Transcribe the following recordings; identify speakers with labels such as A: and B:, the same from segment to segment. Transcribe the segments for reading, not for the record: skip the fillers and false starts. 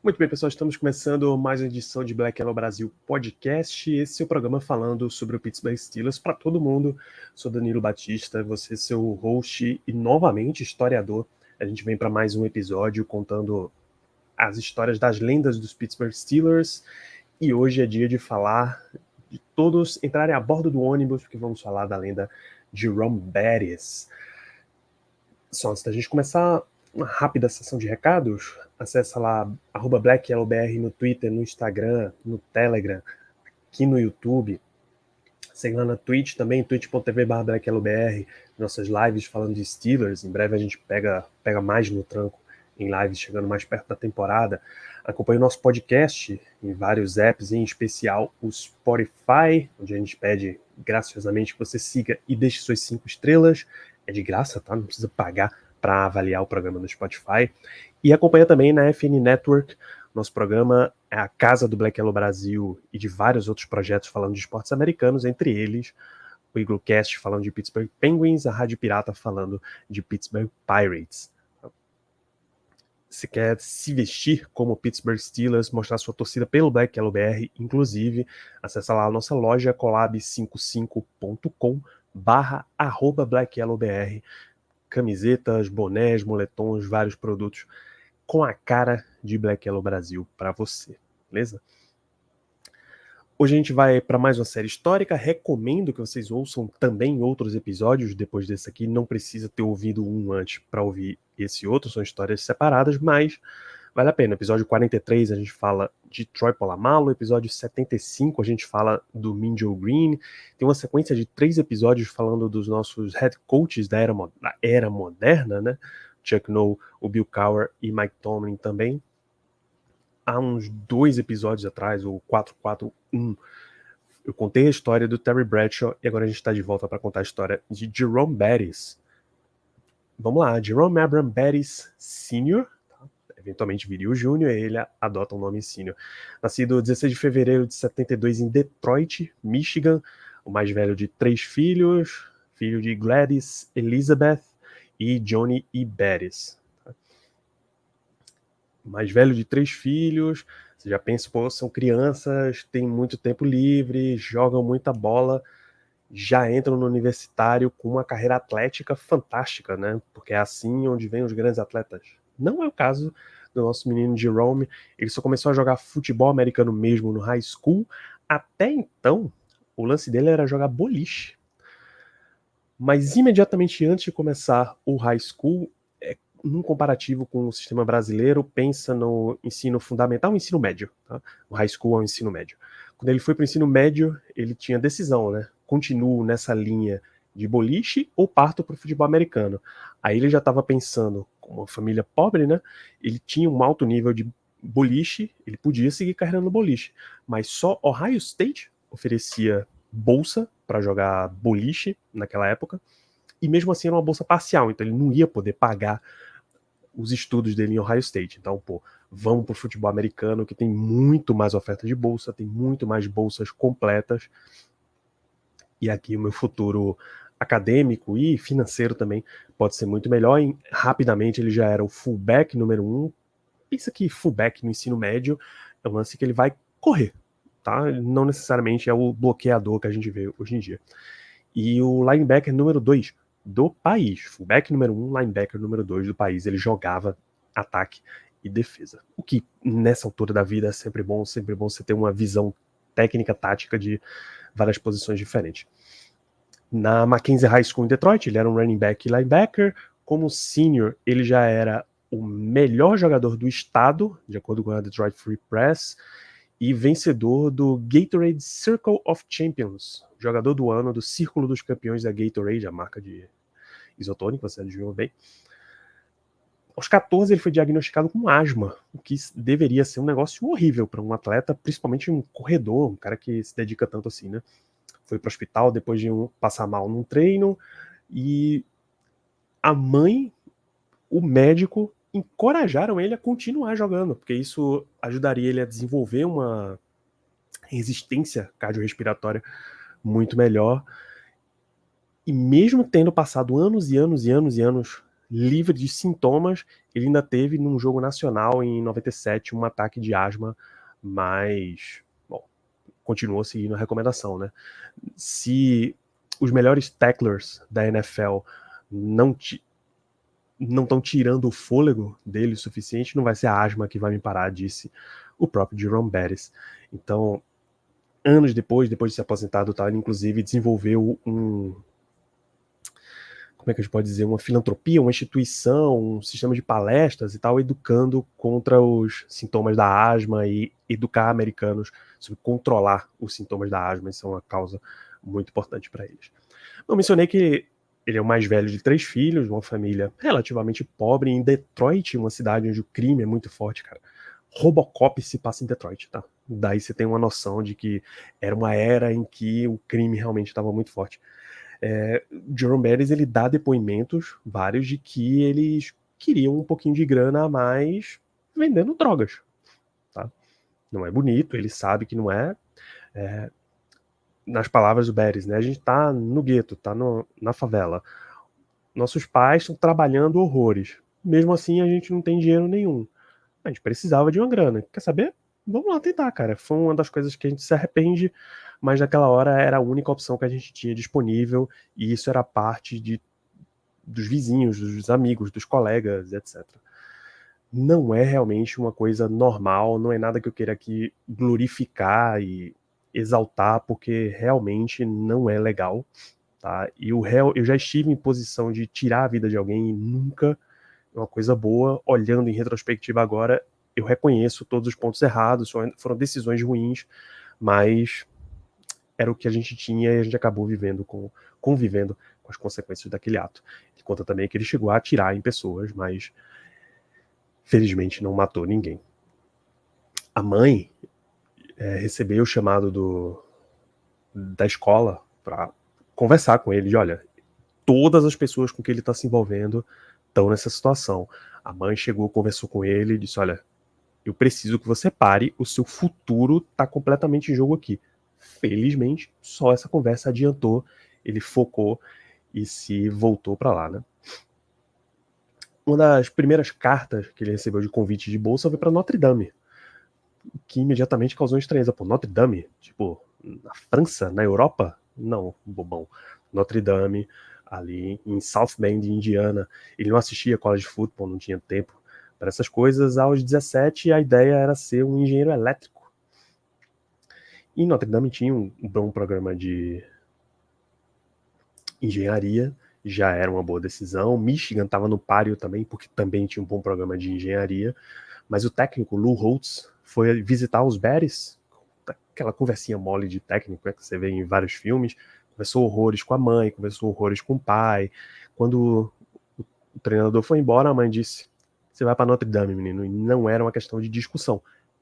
A: Muito bem, pessoal, estamos começando mais uma edição de Black Yellow Brasil Podcast. Esse é o programa falando sobre o Pittsburgh Steelers para todo mundo. Sou Danilo Batista, você seu host e novamente historiador. A gente vem para mais um episódio contando as histórias das lendas dos Pittsburgh Steelers. E hoje é dia de falar de todos entrarem a bordo do ônibus, porque vamos falar da lenda Jerome Bettis. Só antes da gente começar, uma rápida sessão de recados. Acessa lá @BlackYellowBR no Twitter, no Instagram, no Telegram, aqui no YouTube. Segue lá na Twitch também, twitch.tv/BlackYellowBR, nossas lives falando de Steelers. Em breve a gente pega mais no tranco em lives, chegando mais perto da temporada. Acompanhe o nosso podcast em vários apps, em especial o Spotify, onde a gente pede graciosamente que você siga e deixe suas 5 estrelas. É de graça, tá? Não precisa pagar para avaliar o programa no Spotify. E acompanha também na FN Network. Nosso programa é a casa do Black Yellow Brasil e de vários outros projetos falando de esportes americanos, entre eles o Eaglecast falando de Pittsburgh Penguins, a Rádio Pirata falando de Pittsburgh Pirates. Se quer se vestir como Pittsburgh Steelers, mostrar sua torcida pelo Black Yellow BR, inclusive, acessa lá a nossa loja collab55.com/@BlackYellowBR. Camisetas, bonés, moletons, vários produtos com a cara de Black Yellow Brasil para você, beleza? Hoje a gente vai para mais uma série histórica. Recomendo que vocês ouçam também outros episódios depois desse aqui. Não precisa ter ouvido um antes para ouvir esse outro, são histórias separadas, mas vale a pena. Episódio 43 a gente fala de Troy Polamalu, episódio 75 a gente fala do Minjo Green. Tem uma sequência de 3 episódios falando dos nossos head coaches da era moderna, né? Chuck Noll, o Bill Cowher e Mike Tomlin também. Há uns 2 episódios atrás, o 441, eu contei a história do Terry Bradshaw e agora a gente está de volta para contar a história de Jerome Bettis. Vamos lá, Jerome Abram Bettis Sr., tá? Eventualmente viria o Júnior e ele adota o nome Sr. Nascido 16 de fevereiro de 72 em Detroit, Michigan, o mais velho de 3 filhos, filho de Gladys Elizabeth e Johnny E. Bettis. Mais velho de 3 filhos, você já pensa, pô, são crianças, têm muito tempo livre, jogam muita bola, já entram no universitário com uma carreira atlética fantástica, né? Porque é assim onde vem os grandes atletas. Não é o caso do nosso menino Jerome, ele só começou a jogar futebol americano mesmo no high school. Até então, o lance dele era jogar boliche. Mas imediatamente antes de começar o high school, num comparativo com o sistema brasileiro, pensa no ensino fundamental e ensino médio. Tá? O high school é o ensino médio. Quando ele foi para o ensino médio, ele tinha decisão, né? Continuo nessa linha de boliche ou parto para o futebol americano. Aí ele já estava pensando, como uma família pobre, né? Ele tinha um alto nível de boliche, ele podia seguir carreira no boliche, mas só Ohio State oferecia bolsa para jogar boliche naquela época, e mesmo assim era uma bolsa parcial, então ele não ia poder pagar os estudos dele em Ohio State. Então, pô, vamos pro futebol americano, que tem muito mais oferta de bolsa, tem muito mais bolsas completas, e aqui o meu futuro acadêmico e financeiro também pode ser muito melhor. E rapidamente ele já era o fullback número 1. Pensa que fullback no ensino médio é um lance que ele vai correr, tá? Não necessariamente é o bloqueador que a gente vê hoje em dia. E o linebacker número 2 do país, fullback número 1, linebacker número 2 do país, ele jogava ataque e defesa. O que nessa altura da vida é sempre bom você ter uma visão técnica, tática de várias posições diferentes. Na Mackenzie High School em Detroit, ele era um running back e linebacker. Como senior, ele já era o melhor jogador do estado, de acordo com a Detroit Free Press, e vencedor do Gatorade Circle of Champions, jogador do ano do Círculo dos Campeões da Gatorade, a marca de isotônico, você adivinhou bem. Aos 14 ele foi diagnosticado com asma, o que deveria ser um negócio horrível para um atleta, principalmente um corredor, um cara que se dedica tanto assim, né? Foi para o hospital depois de passar mal num treino, e a mãe, o médico, encorajaram ele a continuar jogando, porque isso ajudaria ele a desenvolver uma resistência cardiorrespiratória muito melhor. E mesmo tendo passado anos e anos e anos e anos livre de sintomas, ele ainda teve num jogo nacional em 97 um ataque de asma, mas bom, continuou seguindo a recomendação, né? Se os melhores tacklers da NFL não estão tirando o fôlego dele o suficiente, não vai ser a asma que vai me parar, disse o próprio Jerome Bettis. Então, anos depois de ser aposentado, tá, ele inclusive desenvolveu como é que a gente pode dizer, uma filantropia, uma instituição, um sistema de palestras e tal, educando contra os sintomas da asma e educar americanos sobre controlar os sintomas da asma. Isso é uma causa muito importante para eles. Eu mencionei que ele é o mais velho de 3 filhos, de uma família relativamente pobre em Detroit, uma cidade onde o crime é muito forte, cara. Robocop se passa em Detroit, tá? Daí você tem uma noção de que era uma era em que o crime realmente estava muito forte. Jerome Bettis, ele dá depoimentos vários de que eles queriam um pouquinho de grana a mais vendendo drogas, tá? Não é bonito, ele sabe que não é. Nas palavras do Bettis, né? A gente tá no gueto, tá na favela. Nossos pais estão trabalhando horrores. Mesmo assim, a gente não tem dinheiro nenhum. A gente precisava de uma grana. Quer saber? Vamos lá tentar, cara. Foi uma das coisas que a gente se arrepende, mas naquela hora era a única opção que a gente tinha disponível, e isso era parte dos vizinhos, dos amigos, dos colegas, etc. Não é realmente uma coisa normal, não é nada que eu queira aqui glorificar e exaltar, porque realmente não é legal, tá? E eu já estive em posição de tirar a vida de alguém e nunca é uma coisa boa. Olhando em retrospectiva agora, eu reconheço todos os pontos errados, foram decisões ruins, mas era o que a gente tinha e a gente acabou convivendo com as consequências daquele ato. Ele conta também que ele chegou a atirar em pessoas, mas felizmente não matou ninguém. A mãe recebeu o chamado da escola para conversar com ele, de olha, todas as pessoas com que ele está se envolvendo estão nessa situação. A mãe chegou, conversou com ele e disse, olha, eu preciso que você pare, o seu futuro está completamente em jogo aqui. Felizmente, só essa conversa adiantou, ele focou e se voltou para lá, né? Uma das primeiras cartas que ele recebeu de convite de bolsa foi para Notre Dame, que imediatamente causou estranheza. Pô, Notre Dame? Tipo, na França? Na Europa? Não, bobão. Notre Dame, ali em South Bend, Indiana. Ele não assistia college football, não tinha tempo para essas coisas. Aos 17, a ideia era ser um engenheiro elétrico. E Notre Dame tinha um bom programa de engenharia, já era uma boa decisão. Michigan estava no páreo também, porque também tinha um bom programa de engenharia. Mas o técnico, Lou Holtz, foi visitar os Bears, aquela conversinha mole de técnico, que você vê em vários filmes. Conversou horrores com a mãe, conversou horrores com o pai. Quando o treinador foi embora, a mãe disse, você vai para Notre Dame, menino. E não era uma questão de discussão.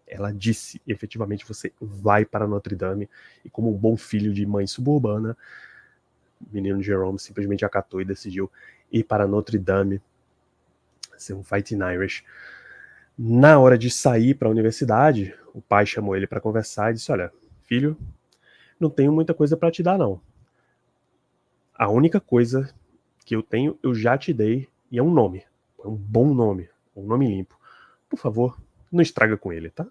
A: Ela disse, efetivamente, você vai para Notre Dame. E como um bom filho de mãe suburbana, o menino Jerome simplesmente acatou e decidiu ir para Notre Dame, ser um Fighting Irish. Na hora de sair para a universidade, o pai chamou ele para conversar e disse, olha, filho, não tenho muita coisa para te dar, não. A única coisa que eu tenho, eu já te dei, e é um nome. É um bom nome, um nome limpo. Por favor, não estraga com ele, tá?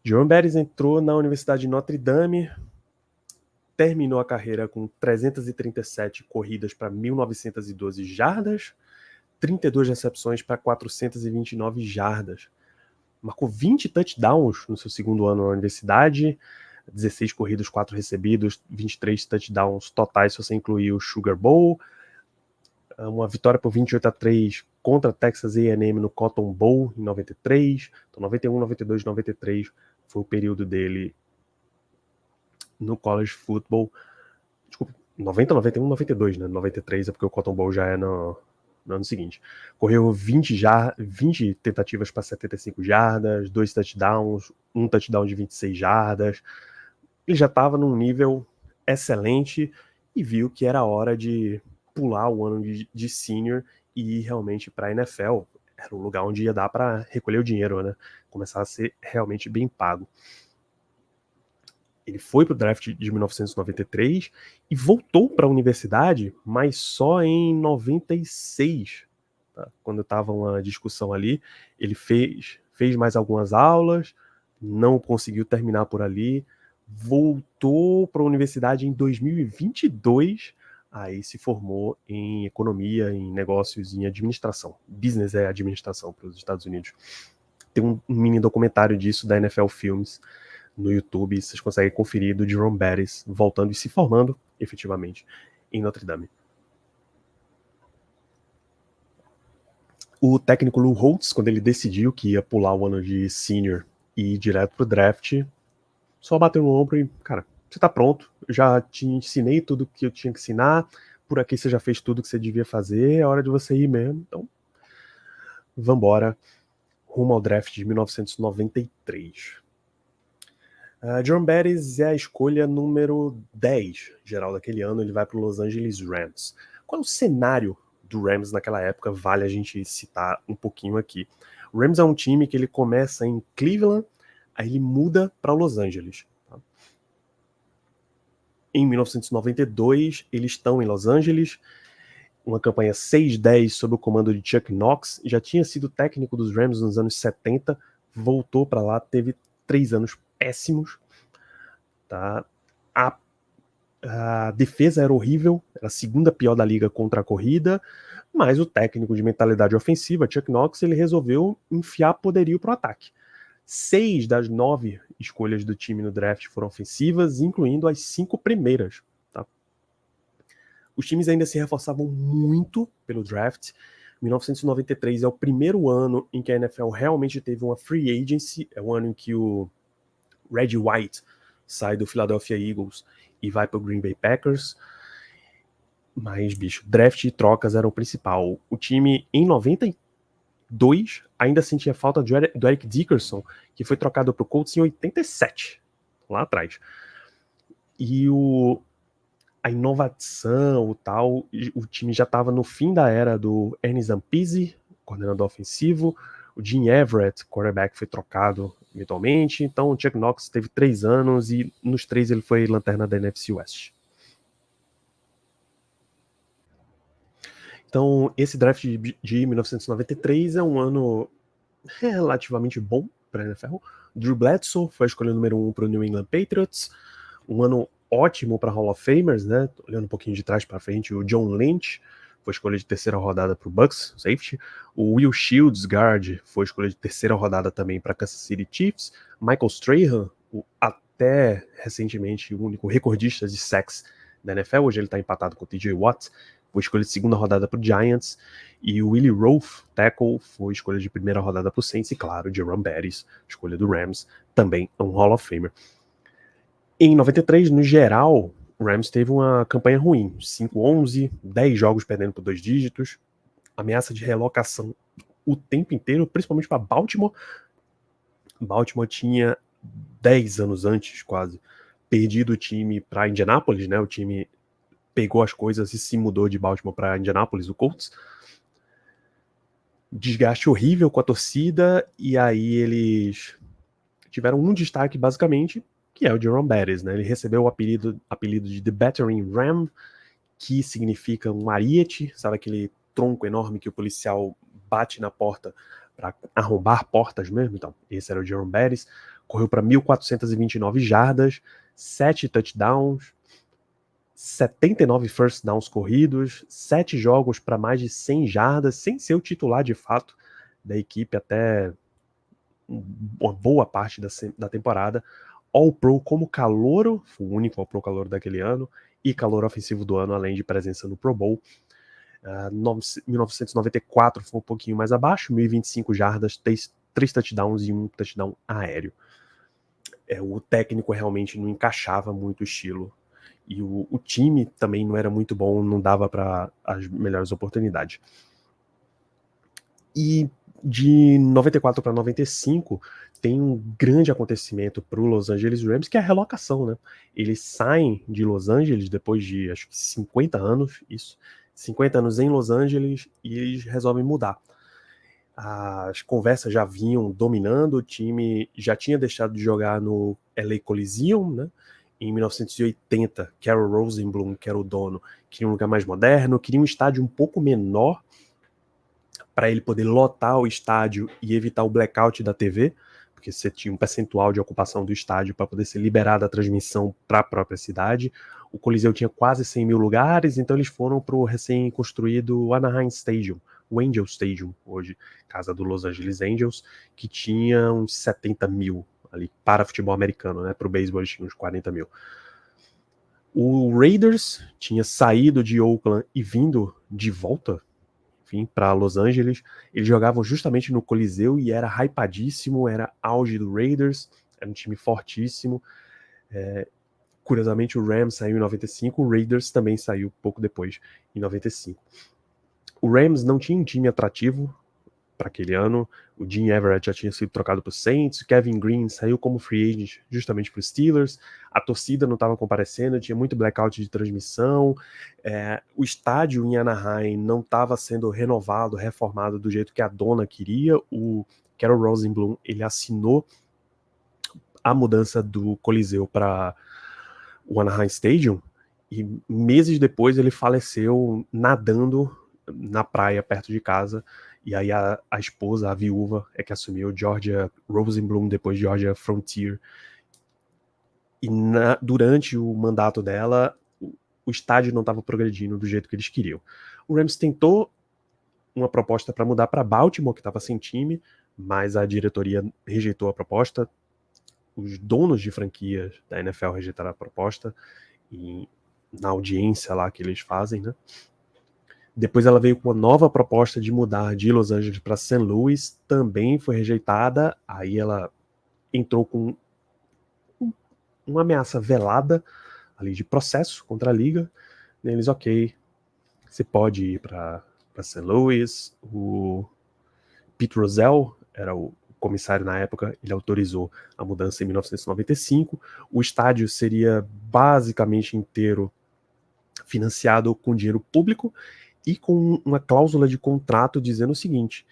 A: Jerome Bettis entrou na Universidade de Notre Dame, terminou a carreira com 337 corridas para 1.912 jardas, 32 recepções para 429 jardas. Marcou 20 touchdowns no seu segundo ano na universidade, 16 corridos, 4 recebidos, 23 touchdowns totais se você incluir o Sugar Bowl, uma vitória por 28-3 contra Texas A&M no Cotton Bowl em 93, então 91, 92, 93 foi o período dele no college football. Desculpa, 90, 91, 92, né? 93 é porque o Cotton Bowl já é no ano seguinte. Correu 20 tentativas para 75 jardas, 2 touchdowns, um touchdown de 26 jardas. Ele já estava num nível excelente e viu que era hora de pular o ano de senior e ir realmente para a NFL. Era um lugar onde ia dar para recolher o dinheiro, né? Começar a ser realmente bem pago. Ele foi para o draft de 1993 e voltou para a universidade, mas só em 96. Tá? Quando estava uma discussão ali, ele fez mais algumas aulas, não conseguiu terminar por ali, voltou para a universidade em 2022, aí se formou em economia, em negócios, em administração. Business é administração para os Estados Unidos. Tem um mini documentário disso da NFL Films no YouTube, vocês conseguem conferir, do Jerome Bettis voltando e se formando efetivamente em Notre Dame. O técnico Lou Holtz, quando ele decidiu que ia pular o ano de senior e ir direto pro draft, só bateu no ombro e, cara, você tá pronto, eu já te ensinei tudo que eu tinha que ensinar, por aqui você já fez tudo que você devia fazer, é hora de você ir mesmo, então vambora, rumo ao draft de 1993. Jerome Bettis é a escolha número 10 geral daquele ano, ele vai para o Los Angeles Rams. Qual é o cenário do Rams naquela época? Vale a gente citar um pouquinho aqui. O Rams é um time que ele começa em Cleveland, aí ele muda para Los Angeles. Tá? Em 1992, eles estão em Los Angeles, uma campanha 6-10 sob o comando de Chuck Knox, já tinha sido técnico dos Rams nos anos 70, voltou para lá, teve 3 anos péssimos. Tá? A defesa era horrível, era a segunda pior da liga contra a corrida, mas o técnico de mentalidade ofensiva, Chuck Knox, ele resolveu enfiar poderio pro ataque. 6 das 9 escolhas do time no draft foram ofensivas, incluindo as 5 primeiras. Tá? Os times ainda se reforçavam muito pelo draft. 1993 é o primeiro ano em que a NFL realmente teve uma free agency, é o ano em que o Reggie White sai do Philadelphia Eagles e vai para o Green Bay Packers. Mas, bicho, draft e trocas eram o principal. O time, em 92, ainda sentia falta do Eric Dickerson, que foi trocado para o Colts em 87, lá atrás. E a inovação, o tal, o time já estava no fim da era do Ernie Zampese, coordenador ofensivo. O Jim Everett, quarterback, foi trocado eventualmente. Então o Chuck Knox teve 3 anos e nos 3 ele foi lanterna da NFC West. Então esse draft de 1993 é um ano relativamente bom para a NFL. Drew Bledsoe foi a escolha número 1 para o New England Patriots. Um ano ótimo para Hall of Famers, né? Olhando um pouquinho de trás para frente, o John Lynch foi escolha de terceira rodada para o Bucks, safety. O Will Shields, guard, foi escolha de terceira rodada também para Kansas City Chiefs. Michael Strahan, até recentemente o único recordista de sacks da NFL, hoje ele está empatado com o TJ Watt, foi escolha de segunda rodada para o Giants. E o Willie Roaf, tackle, foi escolha de primeira rodada para o Saints. E claro, Jerome Bettis, escolha do Rams, também um Hall of Famer. Em 93, no geral, o Rams teve uma campanha ruim. 5-11, 10 jogos perdendo por 2 dígitos, ameaça de relocação o tempo inteiro, principalmente para Baltimore. Baltimore tinha 10 anos antes, quase, perdido o time para Indianápolis, né? O time pegou as coisas e se mudou de Baltimore para Indianápolis, o Colts. Desgaste horrível com a torcida, e aí eles tiveram um destaque, basicamente, que é o Jerome Bettis, né? Ele recebeu o apelido de The Battering Ram, que significa um ariete, sabe aquele tronco enorme que o policial bate na porta para arrombar portas mesmo? Então, esse era o Jerome Bettis. Correu para 1.429 jardas, 7 touchdowns, 79 first downs corridos, 7 jogos para mais de 100 jardas, sem ser o titular de fato da equipe até uma boa parte da temporada. All-Pro como calouro, foi o único All-Pro calouro daquele ano, e calor ofensivo do ano, além de presença no Pro Bowl. 1994 foi um pouquinho mais abaixo, 1.025 jardas, 3 touchdowns e 1 touchdown aéreo. O técnico realmente não encaixava muito o estilo, e o time também não era muito bom, não dava para as melhores oportunidades. E de 94 para 95 tem um grande acontecimento para o Los Angeles Rams, que é a relocação, né? Eles saem de Los Angeles depois de, acho que 50 anos, 50 anos em Los Angeles, e eles resolvem mudar. As conversas já vinham dominando, o time já tinha deixado de jogar no LA Coliseum, né? em 1980, Carol Rosenblum, que era o dono, queria um lugar mais moderno, queria um estádio um pouco menor para ele poder lotar o estádio e evitar o blackout da TV, porque você tinha um percentual de ocupação do estádio para poder ser liberada a transmissão para a própria cidade. O Coliseu tinha quase 100 mil lugares, então eles foram para o recém-construído Anaheim Stadium, o Angel Stadium, hoje, casa do Los Angeles Angels, que tinha uns 70 mil ali para futebol americano, né? Para o beisebol eles tinham uns 40 mil. O Raiders tinha saído de Oakland e vindo de volta, enfim, para Los Angeles. Eles jogavam justamente no Coliseu e era hypadíssimo, era auge do Raiders, era um time fortíssimo. Curiosamente, o Rams saiu em 95, o Raiders também saiu pouco depois, em 95. O Rams não tinha um time atrativo para aquele ano. O Gene Everett já tinha sido trocado para o Saints, o Kevin Green saiu como free agent justamente para os Steelers, a torcida não estava comparecendo, tinha muito blackout de transmissão, o estádio em Anaheim não estava sendo renovado, reformado do jeito que a dona queria. O Carol Rosenblum, ele assinou a mudança do Coliseu para o Anaheim Stadium e meses depois ele faleceu nadando na praia perto de casa. E aí a esposa, a viúva, é que assumiu, Georgia Rosenblum, depois Georgia Frontier. E durante o mandato dela, o estádio não estava progredindo do jeito que eles queriam. O Rams tentou uma proposta para mudar para Baltimore, que estava sem time, mas a diretoria rejeitou a proposta. Os donos de franquias da NFL rejeitaram a proposta, e na audiência lá que eles fazem, né? Depois ela veio com uma nova proposta de mudar de Los Angeles para St. Louis, também foi rejeitada. Aí ela entrou com uma ameaça velada ali de processo contra a liga. Eles, ok, você pode ir para St. Louis. O Pete Rozelle era o comissário na época, ele autorizou a mudança em 1995. O estádio seria basicamente inteiro financiado com dinheiro público e com uma cláusula de contrato dizendo o seguinte: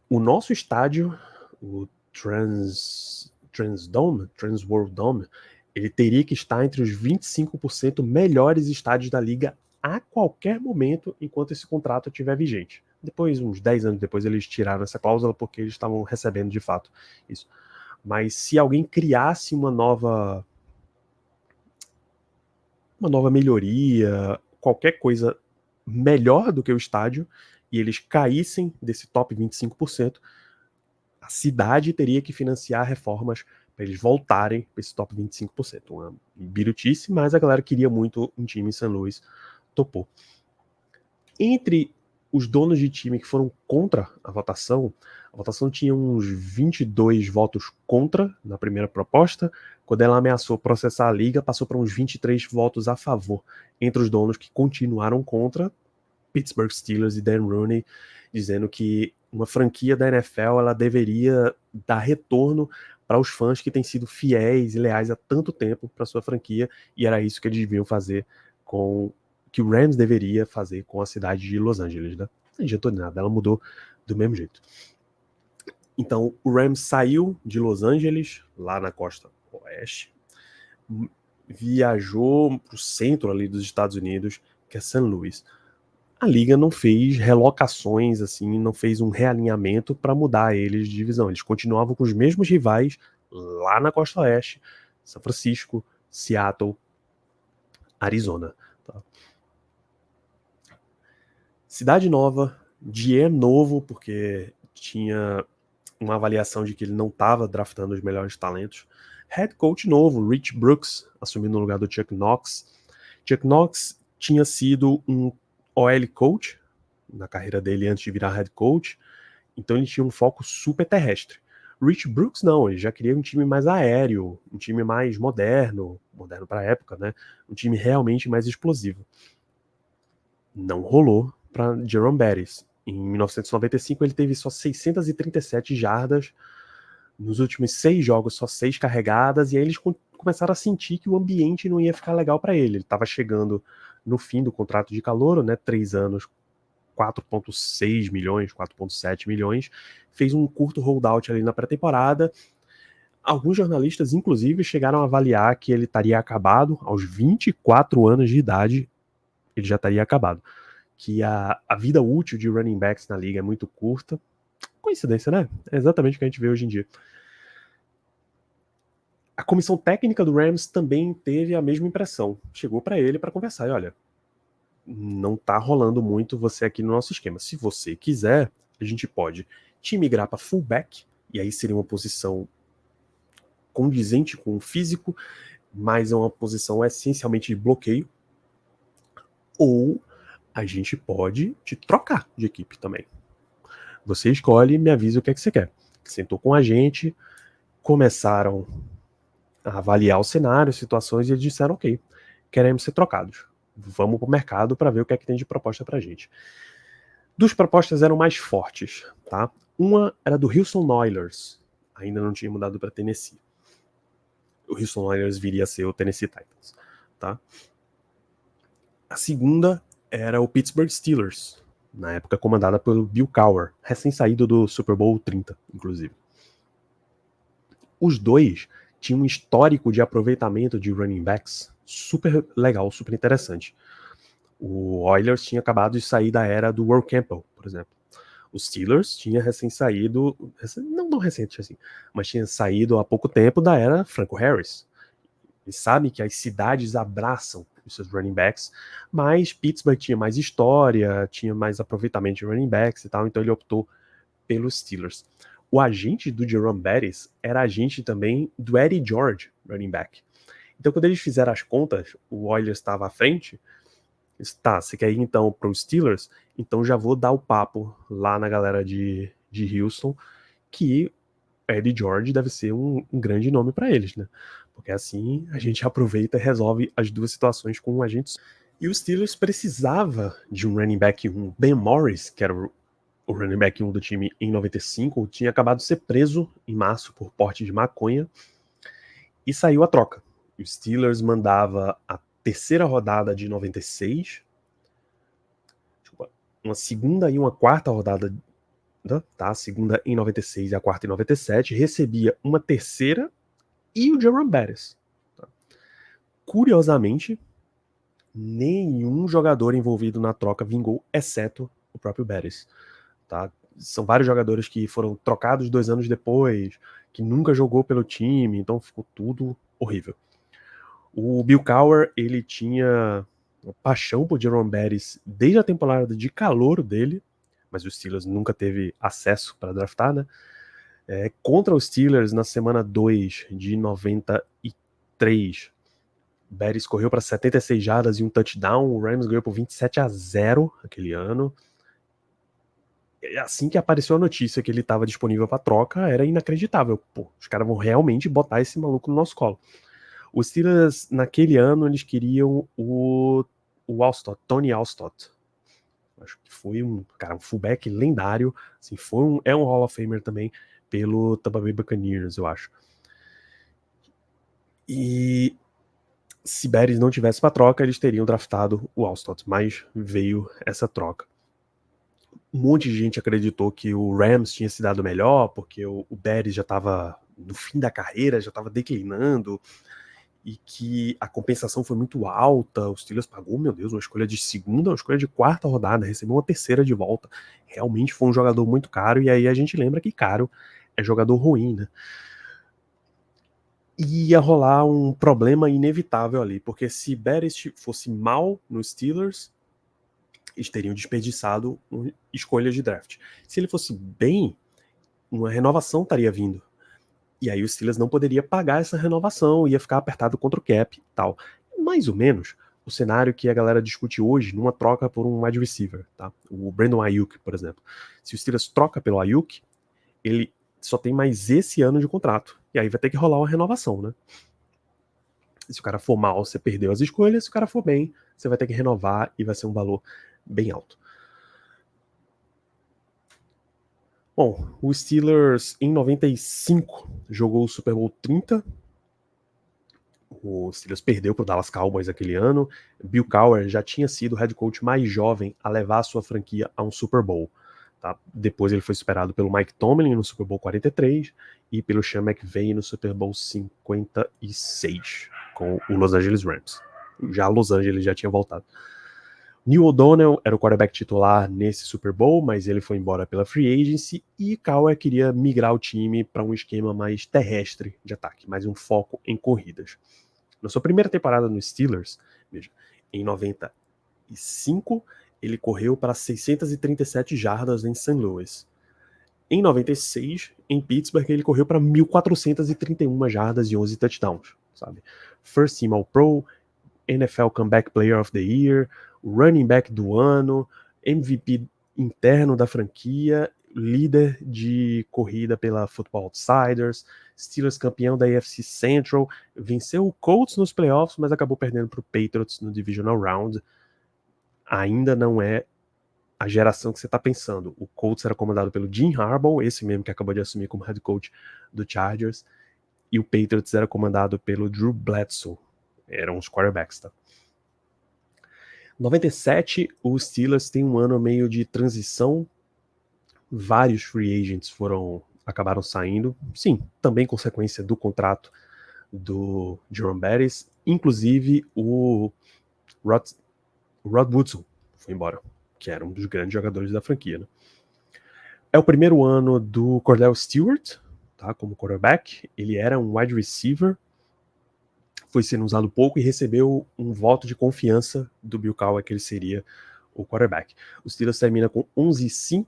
A: o nosso estádio, o Transworld Dome, ele teria que estar entre os 25% melhores estádios da liga a qualquer momento enquanto esse contrato estiver vigente. Depois, uns 10 anos depois, eles tiraram essa cláusula porque eles estavam recebendo de fato isso. Mas se alguém criasse uma nova melhoria, qualquer coisa melhor do que o estádio, e eles caíssem desse top 25%, a cidade teria que financiar reformas para eles voltarem para esse top 25%. Uma birutice, mas a galera queria muito um time em St. Louis, topou. Entre os donos de time que foram contra a votação tinha uns 22 votos contra na primeira proposta. Quando ela ameaçou processar a liga, passou para uns 23 votos a favor. Entre os donos que continuaram contra, Pittsburgh Steelers e Dan Rooney, dizendo que uma franquia da NFL ela deveria dar retorno para os fãs que têm sido fiéis e leais há tanto tempo para sua franquia, e era isso que eles deviam fazer que o Rams deveria fazer com a cidade de Los Angeles, né? Não adiantou nada, ela mudou do mesmo jeito. Então, o Rams saiu de Los Angeles, lá na costa oeste, viajou para o centro ali dos Estados Unidos, que é St. Louis. A liga não fez relocações, assim, não fez um realinhamento para mudar eles de divisão. Eles continuavam com os mesmos rivais lá na costa oeste, São Francisco, Seattle, Arizona. Tá? Cidade nova, GM novo, porque tinha uma avaliação de que ele não estava draftando os melhores talentos. Head coach novo, Rich Brooks, assumindo no lugar do Chuck Knox. Chuck Knox tinha sido um OL coach na carreira dele antes de virar head coach, então ele tinha um foco super terrestre. Rich Brooks não, ele já queria um time mais aéreo, um time mais moderno para a época, né? Um time realmente mais explosivo. Não rolou para Jerome Bettis. Em 1995 ele teve só 637 jardas, nos últimos 6 jogos só 6 carregadas, e aí eles começaram a sentir que o ambiente não ia ficar legal para ele. Ele estava chegando no fim do contrato de calouro, né? 3 anos, 4,6 milhões, 4,7 milhões, fez um curto holdout ali na pré-temporada. Alguns jornalistas, inclusive, chegaram a avaliar que ele estaria acabado aos 24 anos de idade, ele já estaria acabado. Que a vida útil de running backs na liga é muito curta. Coincidência, né? É exatamente o que a gente vê hoje em dia. A comissão técnica do Rams também teve a mesma impressão. Chegou para ele para conversar e olha, não tá rolando muito você aqui no nosso esquema. Se você quiser, a gente pode te migrar para fullback, e aí seria uma posição condizente com o físico, mas é uma posição essencialmente de bloqueio. Ou a gente pode te trocar de equipe também. Você escolhe e me avisa o que é que você quer. Sentou com a gente, começaram a avaliar o cenário, situações, e eles disseram, ok, queremos ser trocados. Vamos pro mercado para ver o que é que tem de proposta pra gente. Duas propostas eram mais fortes, tá? Uma era do Houston Oilers, ainda não tinha mudado para Tennessee. O Houston Oilers viria a ser o Tennessee Titans, tá? A segunda era o Pittsburgh Steelers, na época comandada pelo Bill Cowher, recém-saído do Super Bowl 30, inclusive. Os dois tinham um histórico de aproveitamento de running backs super legal, super interessante. O Oilers tinha acabado de sair da era do Earl Campbell, por exemplo. Os Steelers tinha recém-saído, não tão recente assim, mas tinha saído há pouco tempo da era Franco Harris. Eles sabem que as cidades abraçam os seus running backs, mas Pittsburgh tinha mais história, tinha mais aproveitamento de running backs e tal, então ele optou pelos Steelers. O agente do Jerome Bettis era agente também do Eddie George, running back. Então quando eles fizeram as contas, o Oilers estava à frente, tá, você quer ir então para os Steelers? Então já vou dar o papo lá na galera de Houston, que Eddie George deve ser um grande nome para eles, né? Porque assim a gente aproveita e resolve as duas situações com um agente. E os Steelers precisava de um running back 1. Ben Morris, que era o running back 1 do time em 95, tinha acabado de ser preso em março por porte de maconha e saiu a troca. Os Steelers mandava a terceira rodada de 96, uma segunda e uma quarta rodada, tá? A segunda em 96 e a quarta em 97, recebia uma terceira e o Jerome Bettis. Tá? Curiosamente, nenhum jogador envolvido na troca vingou, exceto o próprio Bettis. Tá? São vários jogadores que foram trocados 2 anos depois, que nunca jogou pelo time, então ficou tudo horrível. O Bill Cowher, ele tinha uma paixão por Jerome Bettis desde a temporada de calouro dele, mas o Steelers nunca teve acesso para draftar, né? Contra os Steelers, na semana 2 de 93, Bettis correu para 76 jardas e um touchdown, o Rams ganhou por 27-0 aquele ano. Assim que apareceu a notícia que ele estava disponível para troca, era inacreditável. Pô, os caras vão realmente botar esse maluco no nosso colo. Os Steelers, naquele ano, eles queriam o Alstott, Tony Alstott. Acho que foi um fullback lendário. Assim, é um Hall of Famer também pelo Tampa Bay Buccaneers, eu acho. E se Bettis não tivesse para troca, eles teriam draftado o Alstott, mas veio essa troca. Um monte de gente acreditou que o Rams tinha se dado melhor, porque o Bettis já estava no fim da carreira, já estava declinando, e que a compensação foi muito alta. Os Steelers pagou, meu Deus, uma escolha de segunda, uma escolha de quarta rodada, recebeu uma terceira de volta. Realmente foi um jogador muito caro, e aí a gente lembra que caro é jogador ruim, né? E ia rolar um problema inevitável ali, porque se Bettis fosse mal nos Steelers, eles teriam desperdiçado uma escolha de draft. Se ele fosse bem, uma renovação estaria vindo. E aí o Steelers não poderia pagar essa renovação, ia ficar apertado contra o cap e tal. Mais ou menos o cenário que a galera discute hoje numa troca por um wide receiver, tá? O Brandon Ayuk, por exemplo. Se o Steelers troca pelo Ayuk, ele só tem mais esse ano de contrato. E aí vai ter que rolar uma renovação, né? Se o cara for mal, você perdeu as escolhas. Se o cara for bem, você vai ter que renovar e vai ser um valor bem alto. Bom, o Steelers em 95 jogou o Super Bowl 30. O Steelers perdeu para o Dallas Cowboys aquele ano. Bill Cowher já tinha sido o head coach mais jovem a levar a sua franquia a um Super Bowl. Tá? Depois ele foi superado pelo Mike Tomlin no Super Bowl 43 e pelo Sean McVay no Super Bowl 56 com o Los Angeles Rams. Já Los Angeles já tinha voltado. Neil O'Donnell era o quarterback titular nesse Super Bowl, mas ele foi embora pela free agency e Cowher queria migrar o time para um esquema mais terrestre de ataque, mais um foco em corridas. Na sua primeira temporada no Steelers, veja, em 95, ele correu para 637 jardas em St. Louis. Em 96, em Pittsburgh, ele correu para 1.431 jardas e 11 touchdowns, sabe? First Team All-Pro, NFL Comeback Player of the Year, running back do ano, MVP interno da franquia, líder de corrida pela Football Outsiders, Steelers campeão da AFC Central, venceu o Colts nos playoffs, mas acabou perdendo para o Patriots no Divisional Round. Ainda não é a geração que você está pensando. O Colts era comandado pelo Jim Harbaugh, esse mesmo que acabou de assumir como head coach do Chargers, e o Patriots era comandado pelo Drew Bledsoe. Eram os quarterbacks, tá? 97, os Steelers têm um ano meio de transição. Vários free agents acabaram saindo. Sim, também consequência do contrato do Jerome Bettis. Inclusive o Rod Woodson foi embora, que era um dos grandes jogadores da franquia. Né? É o primeiro ano do Cordell Stewart, tá, como quarterback. Ele era um wide receiver, foi sendo usado pouco e recebeu um voto de confiança do Bill Cowher que ele seria o quarterback. O Steelers termina com 11-5,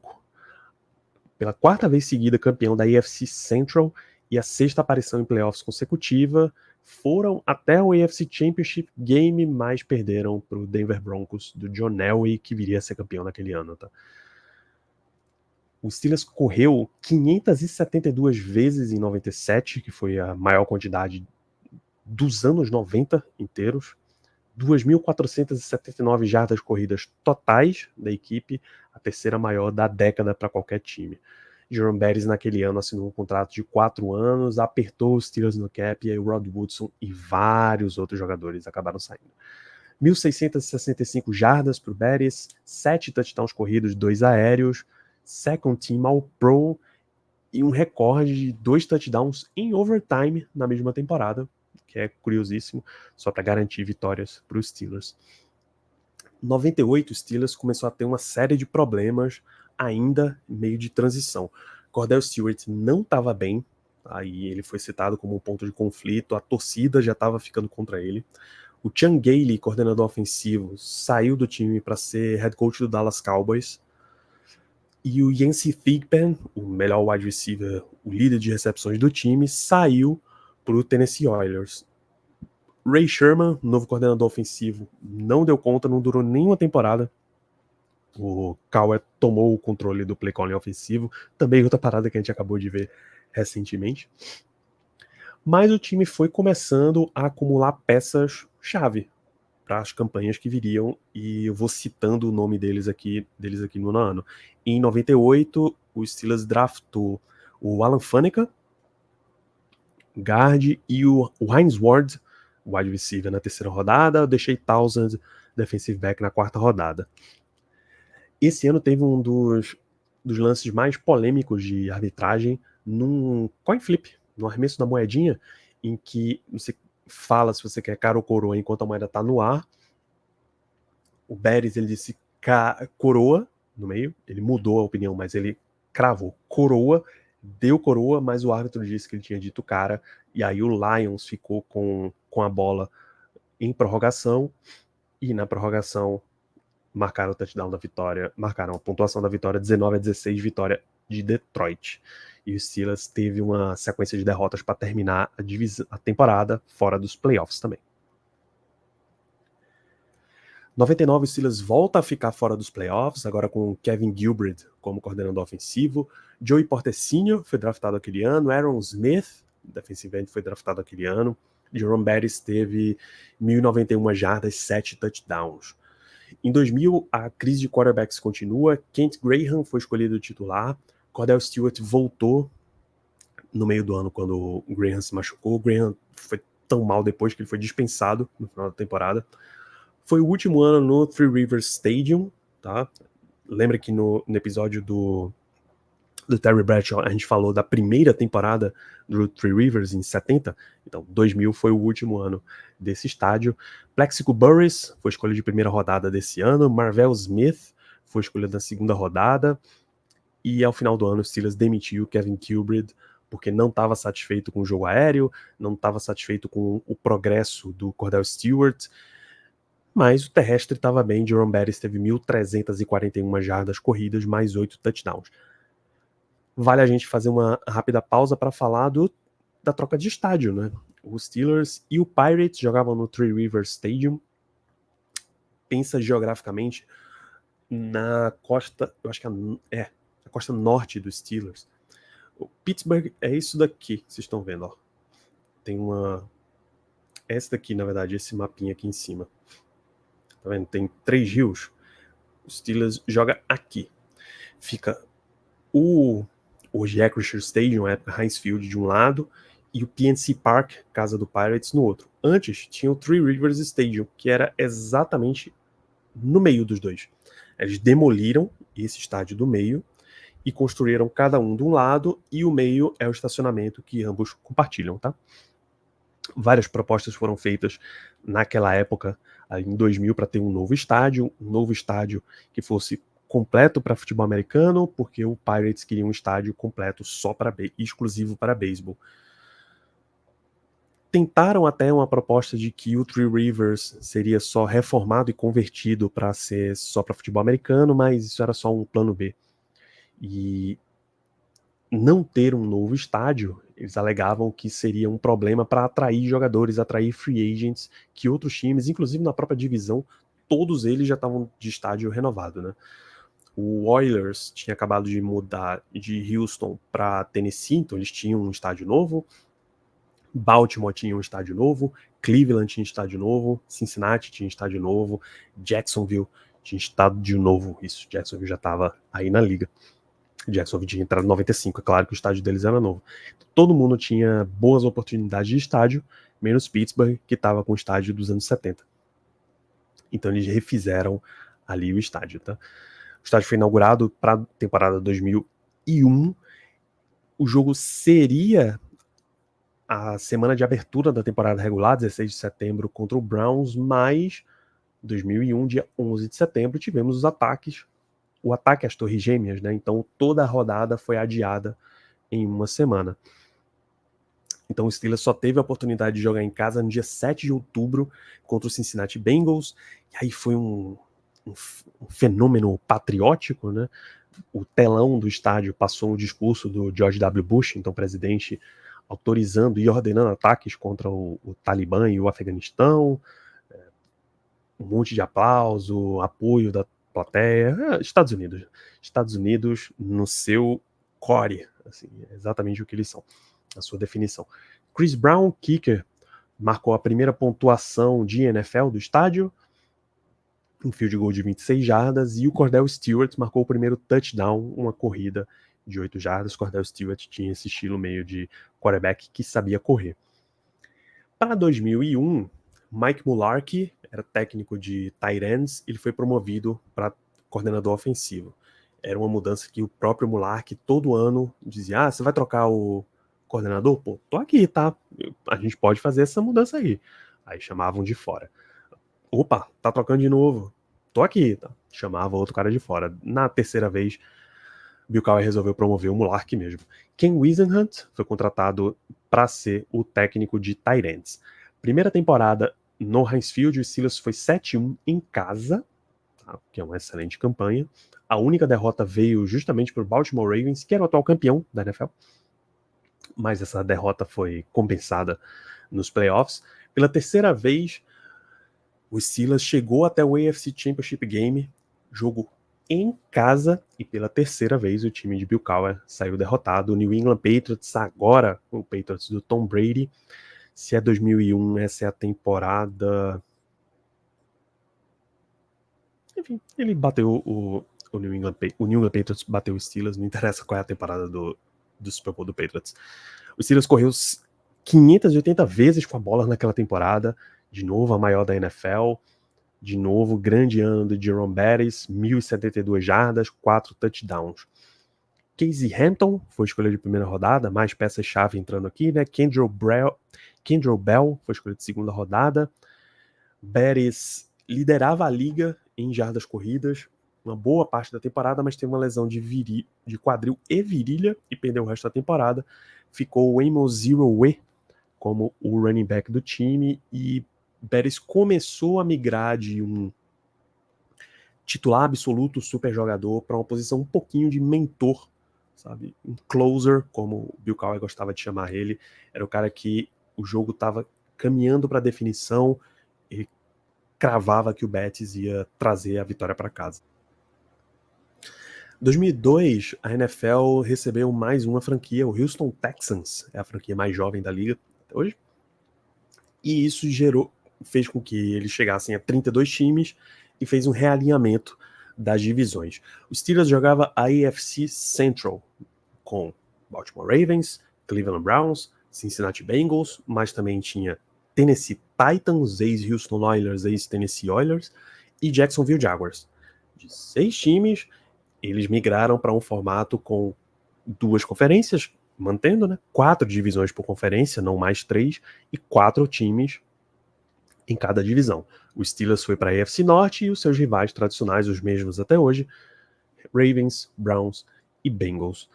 A: pela quarta vez seguida campeão da AFC Central e a sexta aparição em playoffs consecutiva. Foram até o AFC Championship Game, mas perderam para o Denver Broncos do John Elway, que viria a ser campeão naquele ano. Tá? O Steelers correu 572 vezes em 97, que foi a maior quantidade dos anos 90 inteiros, 2.479 jardas corridas totais da equipe, a terceira maior da década para qualquer time. Jerome Bettis naquele ano assinou um contrato de 4 anos, apertou os Steelers no cap, e aí o Rod Woodson e vários outros jogadores acabaram saindo. 1.665 jardas para o Bettis, 7 touchdowns corridos, 2 aéreos, second team All-Pro e um recorde de 2 touchdowns em overtime na mesma temporada, que é curiosíssimo, só para garantir vitórias para os Steelers. Em 98, o Steelers começou a ter uma série de problemas, ainda meio de transição. Cordell Stewart não estava bem, aí ele foi citado como um ponto de conflito, a torcida já estava ficando contra ele. O Chan Gailey, coordenador ofensivo, saiu do time para ser head coach do Dallas Cowboys. E o Yancey Thigpen, o melhor wide receiver, o líder de recepções do time, saiu para o Tennessee Oilers. Ray Sherman, novo coordenador ofensivo, não deu conta, não durou nenhuma temporada. O Cowher tomou o controle do play calling ofensivo, também outra parada que a gente acabou de ver recentemente. Mas o time foi começando a acumular peças-chave para as campanhas que viriam, e eu vou citando o nome deles aqui no ano. Em 98, o Steelers draftou o Alan Faneca, guard, e o Hines Ward, wide receiver, na terceira rodada. Eu deixei Townsend, defensive back, na quarta rodada. Esse ano teve um dos lances mais polêmicos de arbitragem num coin flip, no arremesso da moedinha, em que você fala se você quer cara ou coroa enquanto a moeda está no ar. O Bettis, ele disse coroa no meio, ele mudou a opinião, mas ele cravou coroa, deu coroa, mas o árbitro disse que ele tinha dito cara, e aí o Lions ficou com a bola em prorrogação, e na prorrogação marcaram o touchdown da vitória, marcaram a pontuação da vitória, 19-16, vitória de Detroit. E o Steelers teve uma sequência de derrotas para terminar a temporada fora dos playoffs também. 99, o Steelers volta a ficar fora dos playoffs, agora com Kevin Gilbert como coordenador ofensivo. Joey Porter Sr. foi draftado aquele ano. Aaron Smith, defensive end, foi draftado aquele ano. Jerome Bettis teve 1.091 jardas, 7 touchdowns. Em 2000, a crise de quarterbacks continua. Kent Graham foi escolhido titular. Cordell Stewart voltou no meio do ano quando o Graham se machucou. O Graham foi tão mal depois que ele foi dispensado no final da temporada. Foi o último ano no Three Rivers Stadium, tá? Lembra que no episódio do Terry Bradshaw a gente falou da primeira temporada do Three Rivers em 70? Então, 2000 foi o último ano desse estádio. Plexico Burress foi escolha de primeira rodada desse ano. Marvel Smith foi escolha da segunda rodada. E ao final do ano, o Steelers demitiu Kevin Kilbride porque não estava satisfeito com o jogo aéreo, não estava satisfeito com o progresso do Cordell Stewart, mas o terrestre estava bem. Jerome Bettis teve 1.341 jardas corridas, mais 8 touchdowns. Vale a gente fazer uma rápida pausa para falar da troca de estádio, né? Os Steelers e o Pirates jogavam no Three Rivers Stadium. Pensa geograficamente na costa, eu acho que a costa norte dos Steelers. O Pittsburgh é isso daqui que vocês estão vendo, ó. Tem essa daqui, na verdade, esse mapinha aqui em cima. Tá vendo? Tem 3 rios. O Steelers joga aqui. Fica hoje é Acrisure Stadium, época Heinz Field de um lado, e o PNC Park, casa do Pirates, no outro. Antes tinha o Three Rivers Stadium, que era exatamente no meio dos dois. Eles demoliram esse estádio do meio e construíram cada um de um lado, e o meio é o estacionamento que ambos compartilham, tá? Várias propostas foram feitas naquela época, em 2000, para ter um novo estádio que fosse completo para futebol americano, porque o Pirates queria um estádio completo exclusivo para beisebol. Tentaram até uma proposta de que o Three Rivers seria só reformado e convertido para ser só para futebol americano, mas isso era só um plano B. E não ter um novo estádio, eles alegavam que seria um problema para atrair jogadores, atrair free agents, que outros times, inclusive na própria divisão, todos eles já estavam de estádio renovado, né? O Oilers tinha acabado de mudar de Houston para Tennessee, então eles tinham um estádio novo. Baltimore tinha um estádio novo, Cleveland tinha estádio novo, Cincinnati tinha estádio novo, Jacksonville tinha estádio novo. Isso, Jacksonville já estava aí na liga. Jacksonville tinha entrado em 95, é claro que o estádio deles era novo. Todo mundo tinha boas oportunidades de estádio, menos Pittsburgh, que estava com o estádio dos anos 70. Então eles refizeram ali o estádio, tá? O estádio foi inaugurado para a temporada 2001. O jogo seria a semana de abertura da temporada regular, 16 de setembro, contra o Browns, mas 2001, dia 11 de setembro, tivemos os ataques, o ataque às Torres Gêmeas, né? Então toda a rodada foi adiada em uma semana. Então o Steelers só teve a oportunidade de jogar em casa no dia 7 de outubro contra o Cincinnati Bengals, e aí foi um fenômeno patriótico, né? O telão do estádio passou um discurso do George W. Bush, então presidente, autorizando e ordenando ataques contra o Talibã e o Afeganistão, um monte de aplauso, apoio da plateia. Estados Unidos no seu core, assim, é exatamente o que eles são, a sua definição. Chris Brown, kicker, marcou a primeira pontuação de NFL do estádio, um field goal de 26 jardas, e o Cordell Stewart marcou o primeiro touchdown, uma corrida de 8 jardas. Cordell Stewart tinha esse estilo meio de quarterback que sabia correr. Para 2001, Mike Mularkey era técnico de tight ends, ele foi promovido para coordenador ofensivo. Era uma mudança que o próprio Mularkey todo ano dizia: você vai trocar o coordenador? Pô, tô aqui, tá? A gente pode fazer essa mudança aí. Aí chamavam de fora. Opa, tá trocando de novo. Tô aqui, tá? Chamava outro cara de fora. Na terceira vez, Bill Cowher resolveu promover o Mularkey mesmo. Ken Whisenhunt foi contratado para ser o técnico de tight ends. Primeira temporada no Heinz Field, o Steelers foi 7-1 em casa, tá? Que é uma excelente campanha. A única derrota veio justamente para o Baltimore Ravens, que era o atual campeão da NFL. Mas essa derrota foi compensada nos playoffs. Pela terceira vez, o Steelers chegou até o AFC Championship Game, jogo em casa, e pela terceira vez o time de Bill Cowher saiu derrotado. O New England Patriots, agora o Patriots do Tom Brady. Se é 2001, essa é a temporada... Enfim, ele bateu o New England Patriots, bateu o Steelers, não interessa qual é a temporada do Super Bowl do Patriots. O Steelers correu 580 vezes com a bola naquela temporada, de novo a maior da NFL. De novo, grande ano do Jerome Bettis, 1.072 jardas, 4 touchdowns. Casey Hampton foi escolha de primeira rodada, mais peças-chave entrando aqui, né? Kendrell Bell foi escolha de segunda rodada. Bettis liderava a liga em jardas corridas, uma boa parte da temporada, mas teve uma lesão de quadril e virilha e perdeu o resto da temporada. Ficou o Amos Zerowe como o running back do time e Bettis começou a migrar de um titular absoluto, super jogador, para uma posição um pouquinho de mentor, sabe? Um closer, como o Bill Cowher gostava de chamar ele. Era o cara que o jogo estava caminhando para definição e cravava que o Bettis ia trazer a vitória para casa. Em 2002, a NFL recebeu mais uma franquia, o Houston Texans, é a franquia mais jovem da liga até hoje. E isso fez com que eles chegassem a 32 times e fez um realinhamento das divisões. O Steelers jogava a AFC Central com Baltimore Ravens, Cleveland Browns, Cincinnati Bengals, mas também tinha Tennessee Titans, ex-Houston Oilers, ex-Tennessee Oilers e Jacksonville Jaguars. De 6 times, eles migraram para um formato com 2 conferências, mantendo, né? 4 divisões por conferência, não mais 3, e 4 times em cada divisão. O Steelers foi para a AFC Norte e os seus rivais tradicionais, os mesmos até hoje, Ravens, Browns e Bengals.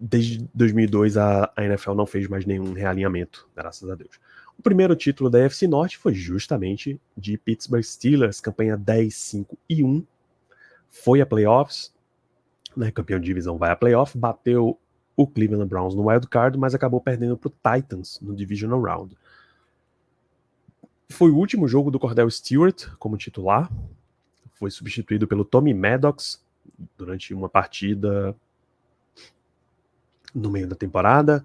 A: Desde 2002 a NFL não fez mais nenhum realinhamento, graças a Deus. O primeiro título da AFC Norte foi justamente de Pittsburgh Steelers, campanha 10-5-1, foi a playoffs, né, campeão de divisão vai a playoff, bateu o Cleveland Browns no wild card, mas acabou perdendo para o Titans no divisional round. Foi o último jogo do Cordell Stewart como titular, foi substituído pelo Tommy Maddox durante uma partida no meio da temporada.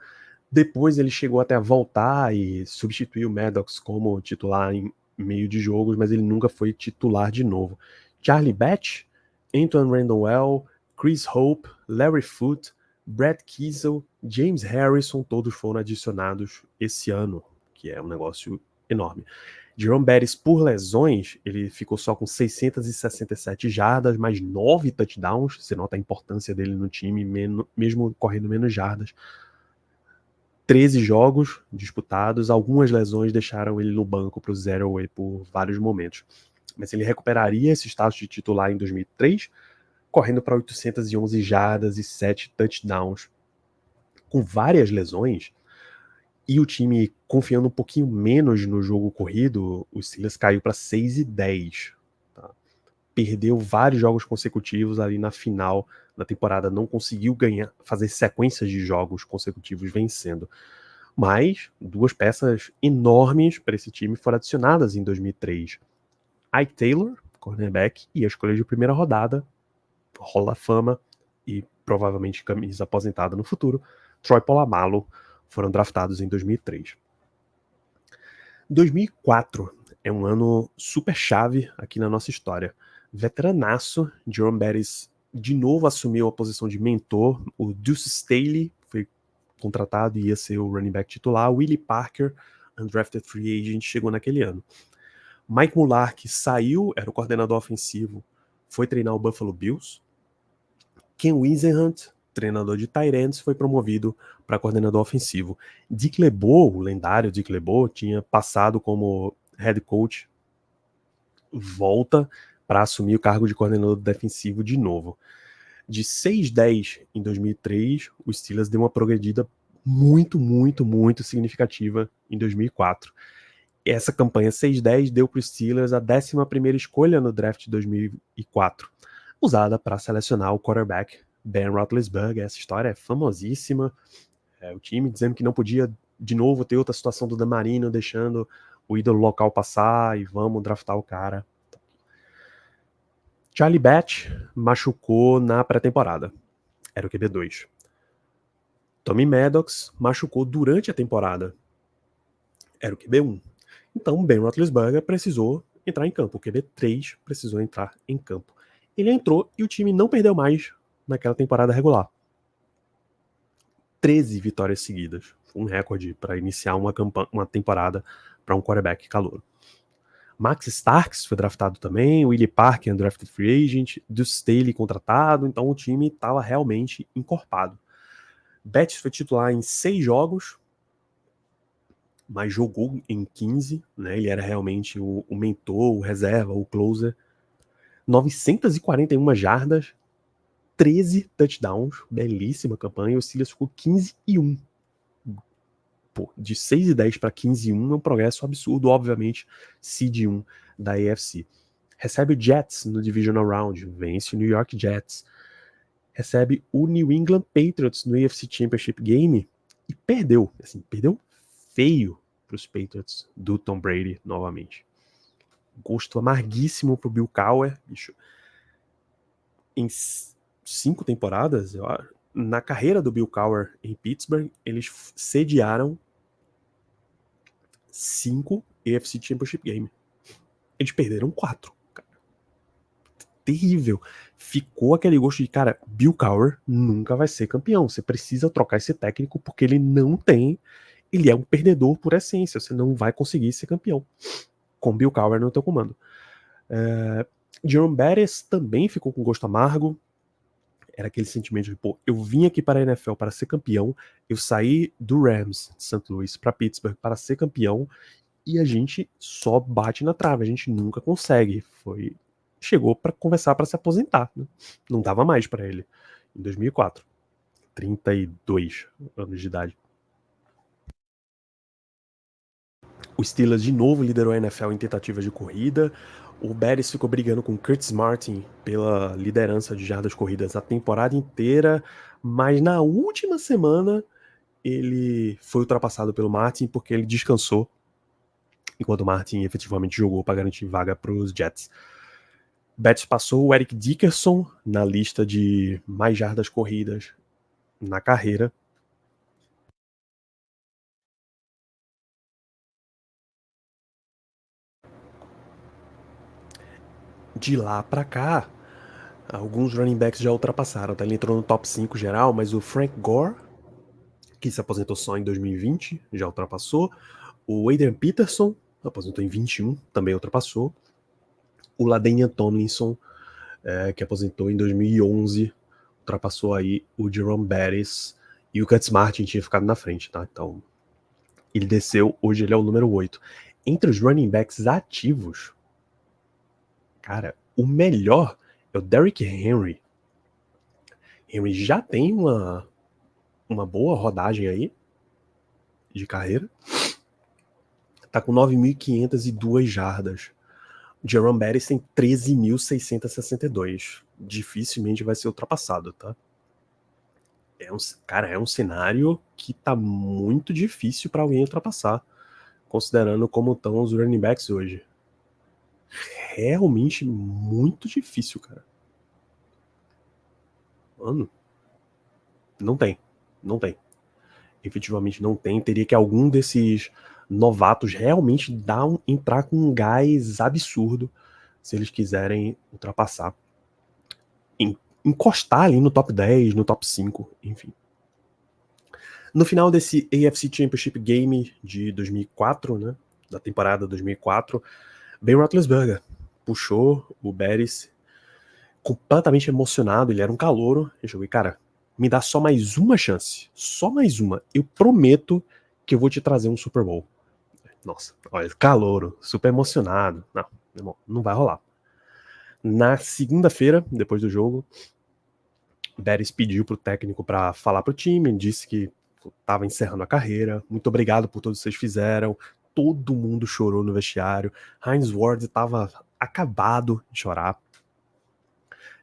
A: Depois ele chegou até a voltar e substituir o Maddox como titular em meio de jogos, mas ele nunca foi titular de novo. Charlie Batch, Antoine Randall, Chris Hope, Larry Foote, Brad Kiesel, James Harrison, todos foram adicionados esse ano, que é um negócio enorme. Jerome Bettis, por lesões, ele ficou só com 667 jardas, mais 9 touchdowns. Você nota a importância dele no time, mesmo correndo menos jardas. 13 jogos disputados, algumas lesões deixaram ele no banco para o Zerowe por vários momentos. Mas ele recuperaria esse status de titular em 2003, correndo para 811 jardas e 7 touchdowns. Com várias lesões, e o time confiando um pouquinho menos no jogo corrido, o Steelers caiu para 6-10. Tá? Perdeu vários jogos consecutivos ali na final da temporada, não conseguiu fazer sequências de jogos consecutivos vencendo. Mas 2 peças enormes para esse time foram adicionadas em 2003. Ike Taylor, cornerback, e a escolha de primeira rodada, Hall da Fama e provavelmente camisa aposentada no futuro, Troy Polamalu, foram draftados em 2003. 2004 é um ano super chave aqui na nossa história. Veteranaço, Jerome Bettis de novo assumiu a posição de mentor, o Deuce Staley foi contratado e ia ser o running back titular, Willie Parker, undrafted free agent, chegou naquele ano. Mike Mularkey saiu, era o coordenador ofensivo, foi treinar o Buffalo Bills. Ken Whisenhunt, treinador de tight ends, foi promovido para coordenador ofensivo. Dick LeBeau, o lendário Dick LeBeau, tinha passado como head coach, volta para assumir o cargo de coordenador defensivo de novo. De 6-10 em 2003, o Steelers deu uma progredida muito, muito, muito significativa em 2004. Essa campanha 6-10 deu para os Steelers a 11ª escolha no draft de 2004, usada para selecionar o quarterback Ben Roethlisberger. Essa história é famosíssima. O time dizendo que não podia de novo ter outra situação do Dan Marino, deixando o ídolo local passar e vamos draftar o cara. Charlie Batch machucou na pré-temporada. Era o QB2. Tommy Maddox machucou durante a temporada. Era o QB1. Então Ben Roethlisberger precisou entrar em campo. O QB3 precisou entrar em campo. Ele entrou e o time não perdeu mais naquela temporada regular. 13 vitórias seguidas. Um recorde para iniciar uma temporada para um quarterback calouro. Max Starks foi draftado também, o Willie Parker, undrafted free agent, Deuce Staley contratado, então o time estava realmente encorpado. Betts foi titular em 6 jogos, mas jogou em 15, né? Ele era realmente o mentor, o reserva, o closer. 941 jardas, 13 touchdowns, belíssima campanha. O Steelers ficou 15-1. Pô, de 6-10 para 15-1 é um progresso absurdo, obviamente, seed 1 da AFC. Recebe o Jets no Divisional Round, vence o New York Jets. Recebe o New England Patriots no AFC Championship Game e perdeu, assim, perdeu feio para os Patriots do Tom Brady novamente. Gosto amarguíssimo pro Bill Cowher, bicho. Em 5 temporadas, na carreira do Bill Cowher em Pittsburgh, eles sediaram 5 AFC Championship Game. Eles perderam 4. Cara. Terrível. Ficou aquele gosto de, cara, Bill Cowher nunca vai ser campeão. Você precisa trocar esse técnico porque ele não tem. Ele é um perdedor por essência. Você não vai conseguir ser campeão com Bill Cowher no teu comando. Jerome Bettis também ficou com gosto amargo. Era aquele sentimento de, pô, eu vim aqui para a NFL para ser campeão, eu saí do Rams de St. Louis para Pittsburgh para ser campeão e a gente só bate na trave, a gente nunca consegue. Chegou para conversar para se aposentar, né? Não dava mais para ele em 2004, 32 anos de idade. O Steelers de novo liderou a NFL em tentativas de corrida. O Bettis ficou brigando com o Curtis Martin pela liderança de jardas corridas a temporada inteira, mas na última semana ele foi ultrapassado pelo Martin porque ele descansou, enquanto o Martin efetivamente jogou para garantir vaga para os Jets. Bettis passou o Eric Dickerson na lista de mais jardas corridas na carreira. De lá para cá, alguns running backs já ultrapassaram, tá? Ele entrou no top 5 geral, mas o Frank Gore, que se aposentou só em 2020, já ultrapassou. O Adrian Peterson, aposentou em 21, também ultrapassou. O LaDainian Tomlinson, que aposentou em 2011, ultrapassou aí o Jerome Bettis, e o Curtis Martin tinha ficado na frente, tá? Então, ele desceu, hoje ele é o número 8. Entre os running backs ativos, cara, o melhor é o Derrick Henry. Henry já tem uma boa rodagem aí de carreira. Tá com 9.502 jardas. Jerome Bettis tem 13.662. Dificilmente vai ser ultrapassado, tá? Cara, é um cenário que tá muito difícil para alguém ultrapassar, considerando como estão os running backs hoje. Realmente muito difícil, cara. Mano, não tem. Efetivamente não tem. Teria que algum desses novatos realmente entrar com um gás absurdo se eles quiserem ultrapassar. Encostar ali no top 10, no top 5, enfim. No final desse AFC Championship Game de 2004, né, da temporada 2004, Ben Roethlisberger puxou o Bettis completamente emocionado, ele era um calouro, e jogou, cara, me dá só mais uma chance, só mais uma, eu prometo que eu vou te trazer um Super Bowl. Nossa, olha, calouro, super emocionado, não, irmão, não vai rolar. Na segunda-feira, depois do jogo, Bettis pediu pro técnico para falar pro time, disse que estava encerrando a carreira, muito obrigado por tudo que vocês fizeram, todo mundo chorou no vestiário, Hines Ward estava acabado de chorar,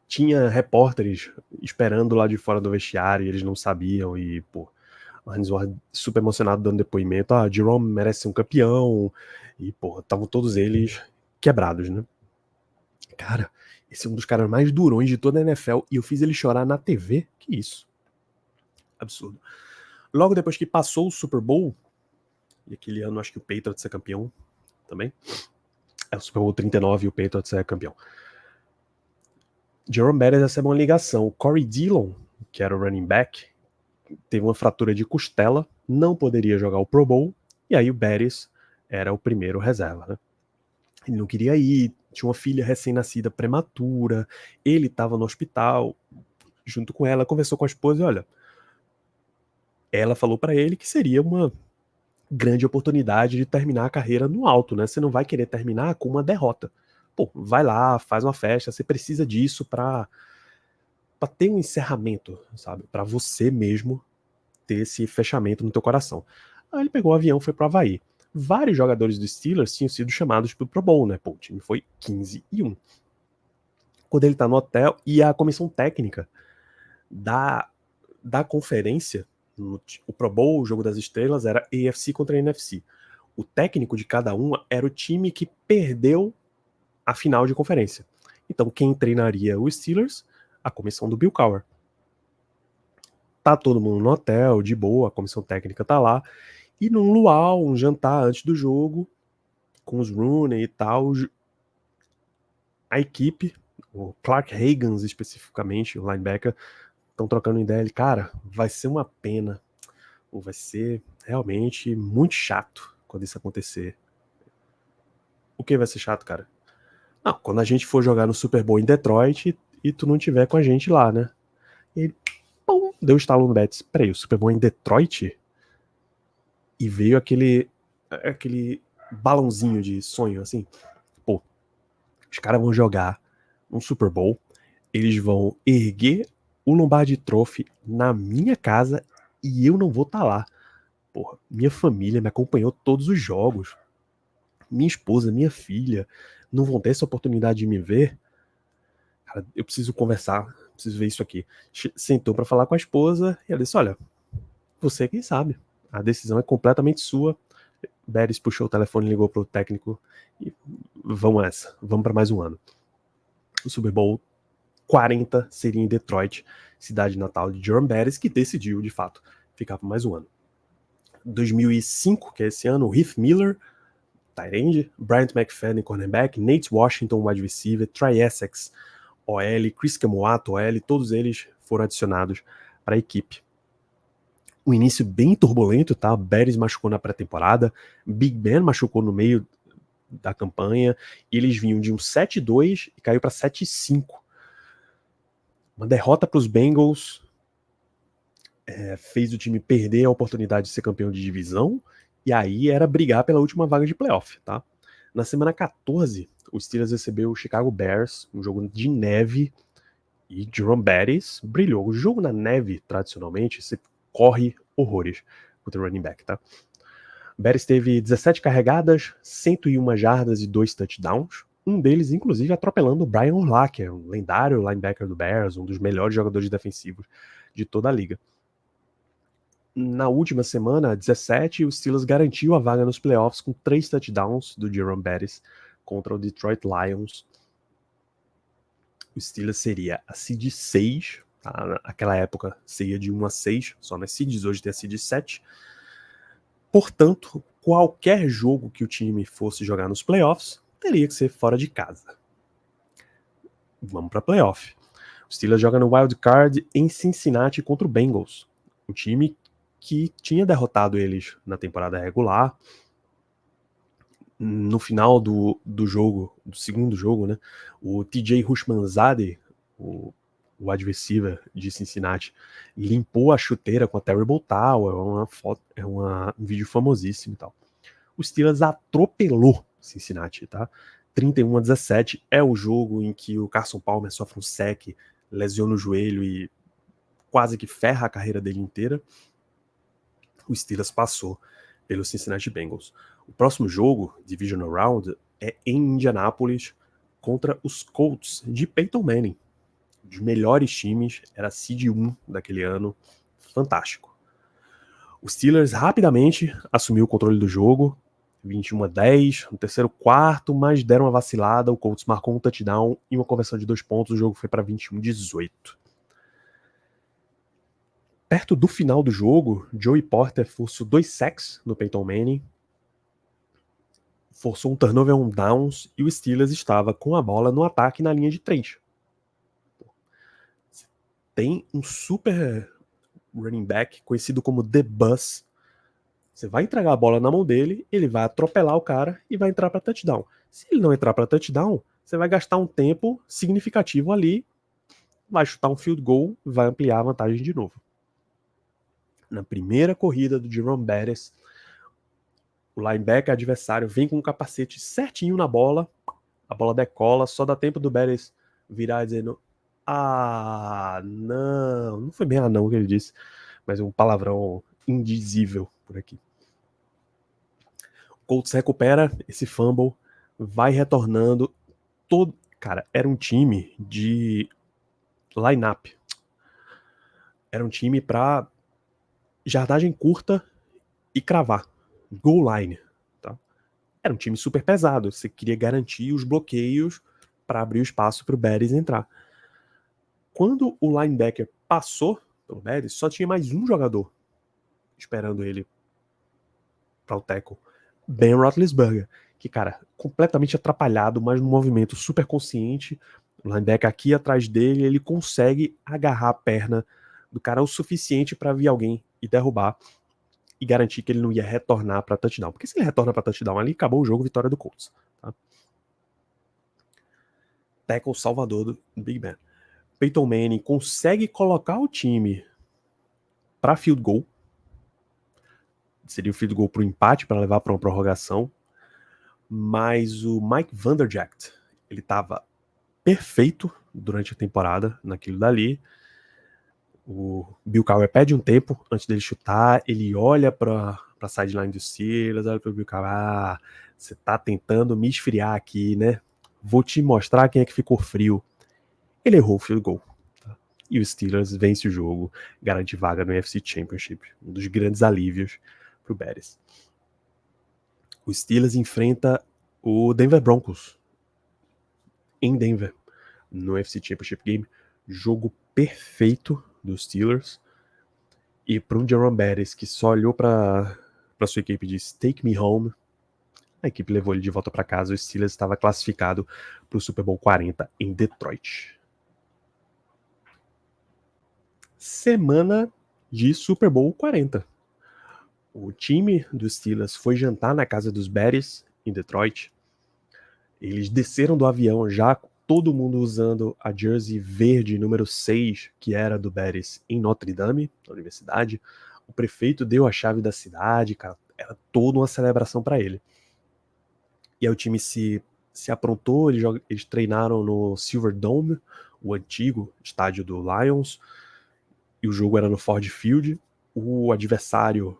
A: tinha repórteres esperando lá de fora do vestiário e eles não sabiam, e pô, o Hines Ward super emocionado dando depoimento, Jerome merece ser um campeão, e pô, estavam todos eles quebrados, né? Cara, esse é um dos caras mais durões de toda a NFL e eu fiz ele chorar na TV, que isso? Absurdo. Logo depois que passou o Super Bowl, e aquele ano acho que o Patriots é campeão também, é o Super Bowl 39 e o Patriots é campeão. Jerome Bettis recebe uma ligação. O Corey Dillon, que era o running back, teve uma fratura de costela, não poderia jogar o Pro Bowl, e aí o Bettis era o primeiro reserva, né? Ele não queria ir, tinha uma filha recém-nascida prematura, ele estava no hospital junto com ela, conversou com a esposa e olha, ela falou para ele que seria uma grande oportunidade de terminar a carreira no alto, né? Você não vai querer terminar com uma derrota. Pô, vai lá, faz uma festa, você precisa disso para ter um encerramento, sabe? Para você mesmo ter esse fechamento no teu coração. Aí ele pegou o avião, foi pro Havaí. Vários jogadores do Steelers tinham sido chamados pro Pro Bowl, né? Pô, o time foi 15-1. Quando ele tá no hotel, e a comissão técnica da conferência, o Pro Bowl, o Jogo das Estrelas, era AFC contra NFC. O técnico de cada uma era o time que perdeu a final de conferência. Então, quem treinaria os Steelers? A comissão do Bill Cowher. Tá todo mundo no hotel, de boa, a comissão técnica tá lá. E num luau, um jantar antes do jogo, com os Rooney e tal, a equipe, o Clark Hagans especificamente, o linebacker, estão trocando ideia. Ele, cara, vai ser uma pena, ou vai ser realmente muito chato quando isso acontecer. O que vai ser chato, cara? Não, quando a gente for jogar no Super Bowl em Detroit e tu não tiver com a gente lá, né? E ele, pum, deu estalo no Betis. Peraí, o Super Bowl em Detroit? E veio aquele balãozinho de sonho, assim. Pô, os caras vão jogar um Super Bowl, eles vão erguer o Lombardi Trophy na minha casa e eu não vou estar lá. Porra, minha família me acompanhou todos os jogos. Minha esposa, minha filha não vão ter essa oportunidade de me ver. Cara, eu preciso conversar, preciso ver isso aqui. Sentou para falar com a esposa e ela disse: olha, você quem sabe. A decisão é completamente sua. Beres puxou o telefone, ligou pro técnico e vamos para mais um ano. O Super Bowl 40 seria em Detroit, cidade natal de Jerome Bettis, que decidiu, de fato, ficar por mais um ano. 2005, que é esse ano, o Heath Miller, tight end, Bryant McFadden, cornerback, Nate Washington, wide receiver, Trey Essex, OL, Chris Camuato, OL, todos eles foram adicionados para a equipe. Um início bem turbulento, tá? Beres machucou na pré-temporada, Big Ben machucou no meio da campanha, e eles vinham de um 7-2 e caiu para 7-5. Uma derrota para os Bengals fez o time perder a oportunidade de ser campeão de divisão, e aí era brigar pela última vaga de playoff, tá? Na semana 14, o Steelers recebeu o Chicago Bears, um jogo de neve, e Jerome Bettis brilhou. O jogo na neve, tradicionalmente, você corre horrores contra o running back, tá? Bettis teve 17 carregadas, 101 jardas e 2 touchdowns, um deles, inclusive, atropelando o Brian Urlacher, um lendário linebacker do Bears, um dos melhores jogadores defensivos de toda a liga. Na última semana, 17, o Steelers garantiu a vaga nos playoffs com 3 touchdowns do Jerome Bettis contra o Detroit Lions. O Steelers seria a seed 6, tá? Naquela época seria de 1 a 6, só nas seeds, hoje tem a seed 7. Portanto, qualquer jogo que o time fosse jogar nos playoffs teria que ser fora de casa. Vamos para playoff. O Steelers joga no Wild Card em Cincinnati contra o Bengals, um time que tinha derrotado eles na temporada regular. No final do jogo, do segundo jogo, né, o TJ Houshmandzadeh, o wide receiver de Cincinnati, limpou a chuteira com a Terrible Towel, um vídeo famosíssimo e tal. O Steelers atropelou Cincinnati, tá? 31-17 é o jogo em que o Carson Palmer sofre um sec, lesiona o joelho e quase que ferra a carreira dele inteira. O Steelers passou pelo Cincinnati Bengals. O próximo jogo, Divisional Round, é em Indianápolis contra os Colts de Peyton Manning. Um dos melhores times, era seed 1 daquele ano, fantástico. O Steelers rapidamente assumiu o controle do jogo, 21-10, no terceiro quarto, mas deram uma vacilada, o Colts marcou um touchdown e uma conversão de 2 pontos, o jogo foi para 21-18. Perto do final do jogo, Joey Porter forçou 2 sacks no Peyton Manning, forçou um turnover on downs e o Steelers estava com a bola no ataque na linha de 3. Tem um super running back conhecido como The Bus. Você vai entregar a bola na mão dele, ele vai atropelar o cara e vai entrar para touchdown. Se ele não entrar para touchdown, você vai gastar um tempo significativo ali, vai chutar um field goal, vai ampliar a vantagem de novo. Na primeira corrida do Jerome Bettis, o linebacker adversário vem com o capacete certinho na bola, a bola decola, só dá tempo do Bettis virar dizendo não foi bem não que ele disse, mas um palavrão indizível por aqui. O Colts recupera esse fumble, vai retornando todo. Cara, era um time de line-up. Era um time para jardagem curta e cravar. Goal line. Tá? Era um time super pesado. Você queria garantir os bloqueios para abrir o espaço para o Bettis entrar. Quando o linebacker passou pelo Bettis, só tinha mais um jogador esperando ele para o tackle. Ben Roethlisberger, que, cara, completamente atrapalhado, mas num movimento super consciente. O linebacker aqui atrás dele, ele consegue agarrar a perna do cara o suficiente para vir alguém e derrubar e garantir que ele não ia retornar para touchdown. Porque se ele retorna para touchdown ali, acabou o jogo, vitória do Colts. Tá? Tackle salvador do Big Ben. Peyton Manning consegue colocar o time para field goal. Seria o field goal para o empate, para levar para uma prorrogação. Mas o Mike Vanderjagt, ele estava perfeito durante a temporada naquilo dali. O Bill Cowher pede um tempo antes dele chutar, ele olha para a sideline dos Steelers, olha para o Bill Cowher, você tá tentando me esfriar aqui, né? Vou te mostrar quem é que ficou frio. Ele errou o field goal. Tá? E o Steelers vence o jogo, garante vaga no NFC Championship, um dos grandes alívios para o Bears. O Steelers enfrenta o Denver Broncos em Denver, no NFC Championship Game. Jogo perfeito dos Steelers. E para um Jerome Bettis que só olhou para sua equipe e disse "Take me home", a equipe levou ele de volta para casa. O Steelers estava classificado para o Super Bowl 40 em Detroit. Semana de Super Bowl 40. O time dos Steelers foi jantar na casa dos Bettis em Detroit. Eles desceram do avião já todo mundo usando a jersey verde número 6, que era do Bettis, em Notre Dame, na universidade. O prefeito deu a chave da cidade, cara, era toda uma celebração para ele. E aí o time se aprontou, eles treinaram no Silver Dome, o antigo estádio do Lions, e o jogo era no Ford Field. O adversário,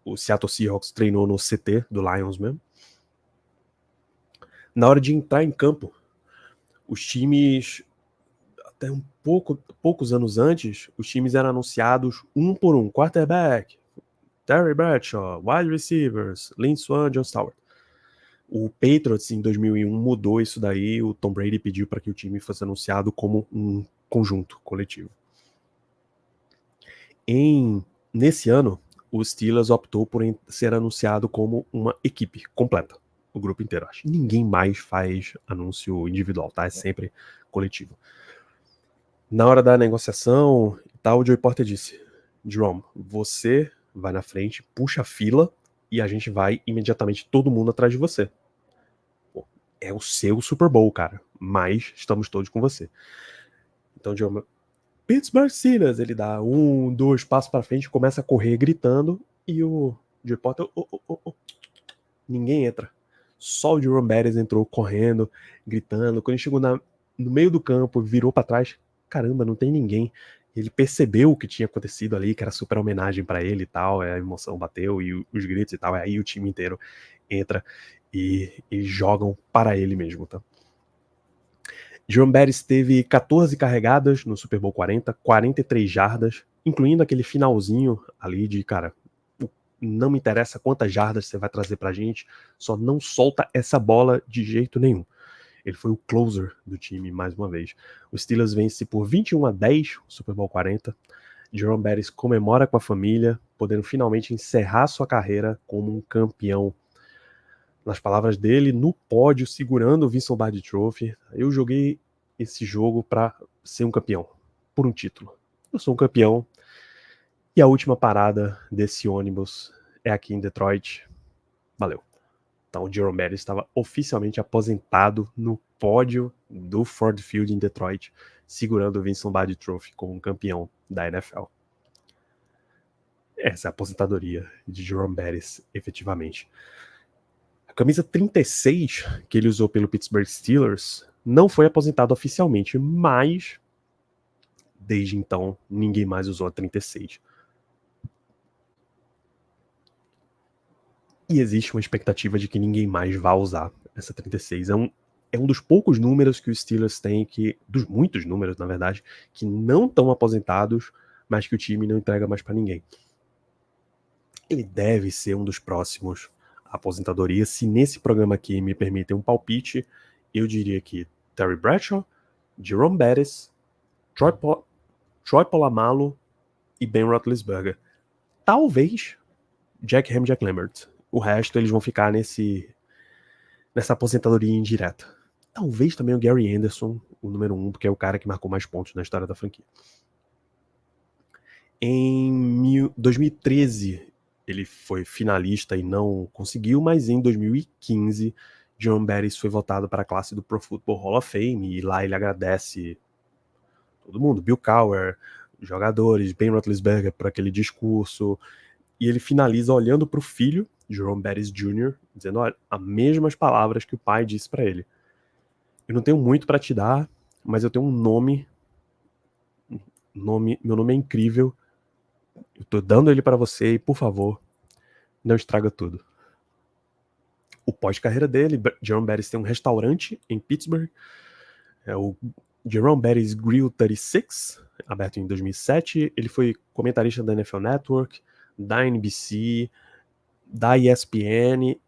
A: o Seattle Seahawks, treinou no CT do Lions mesmo. Na hora de entrar em campo, os times, até poucos anos antes, os times eram anunciados um por um. Quarterback, Terry Bradshaw, wide receivers, Lynn Swann, John Stewart. O Patriots, em 2001, mudou isso daí. O Tom Brady pediu para que o time fosse anunciado como um conjunto coletivo. Nesse ano, o Steelers optou por ser anunciado como uma equipe completa, o grupo inteiro. Acho que ninguém mais faz anúncio individual, tá? É sempre coletivo. Na hora da negociação e tal, o Joey Porter disse: Jerome, você vai na frente, puxa a fila e a gente vai imediatamente todo mundo atrás de você. Pô, é o seu Super Bowl, cara, mas estamos todos com você. Então, Jerome, Pittsburgh Steelers, ele dá 1, 2 passos para frente, começa a correr gritando e o Joey Porter, ninguém entra. Só o Jerome Bettis entrou correndo, gritando. Quando ele chegou no meio do campo, virou para trás, caramba, não tem ninguém. Ele percebeu o que tinha acontecido ali, que era super homenagem para ele e tal, a emoção bateu e os gritos e tal, aí o time inteiro entra e jogam para ele mesmo, tá? Jerome Bettis teve 14 carregadas no Super Bowl 40, 43 jardas, incluindo aquele finalzinho ali de, cara, não me interessa quantas jardas você vai trazer pra gente, só não solta essa bola de jeito nenhum. Ele foi o closer do time mais uma vez. O Steelers vence por 21-10 o Super Bowl 40. Jerome Bettis comemora com a família, podendo finalmente encerrar sua carreira como um campeão. Nas palavras dele, no pódio, segurando o Vince Lombardi Trophy. Eu joguei esse jogo para ser um campeão, por um título. Eu sou um campeão. E a última parada desse ônibus é aqui em Detroit. Valeu. Então, o Jerome Bettis estava oficialmente aposentado no pódio do Ford Field em Detroit, segurando o Vince Lombardi Trophy como campeão da NFL. Essa é a aposentadoria de Jerome Bettis, efetivamente. A camisa 36 que ele usou pelo Pittsburgh Steelers não foi aposentada oficialmente, mas desde então ninguém mais usou a 36. E existe uma expectativa de que ninguém mais vá usar essa 36. É um dos poucos números que os Steelers têm, dos muitos números, na verdade, que não estão aposentados, mas que o time não entrega mais para ninguém. Ele deve ser um dos próximos à aposentadoria. Se nesse programa aqui me permitem um palpite, eu diria que Terry Bradshaw, Jerome Bettis, Troy Polamalu e Ben Roethlisberger. Talvez Jack Ham, Jack Lambert. O resto eles vão ficar nessa aposentadoria indireta. Talvez também o Gary Anderson, o número 1, porque é o cara que marcou mais pontos na história da franquia. Em 2013, ele foi finalista e não conseguiu, mas em 2015, Jerome Bettis foi votado para a classe do Pro Football Hall of Fame, e lá ele agradece todo mundo, Bill Cowher, jogadores, Ben Roethlisberger por aquele discurso, e ele finaliza olhando para o filho, Jerome Bettis Jr., dizendo, olha, as mesmas palavras que o pai disse para ele. Eu não tenho muito para te dar, mas eu tenho um nome, meu nome é incrível, eu tô dando ele para você e, por favor, não estraga tudo. O pós-carreira dele, Jerome Bettis tem um restaurante em Pittsburgh, é o Jerome Bettis Grill 36, aberto em 2007. Ele foi comentarista da NFL Network, da NBC, da ESPN,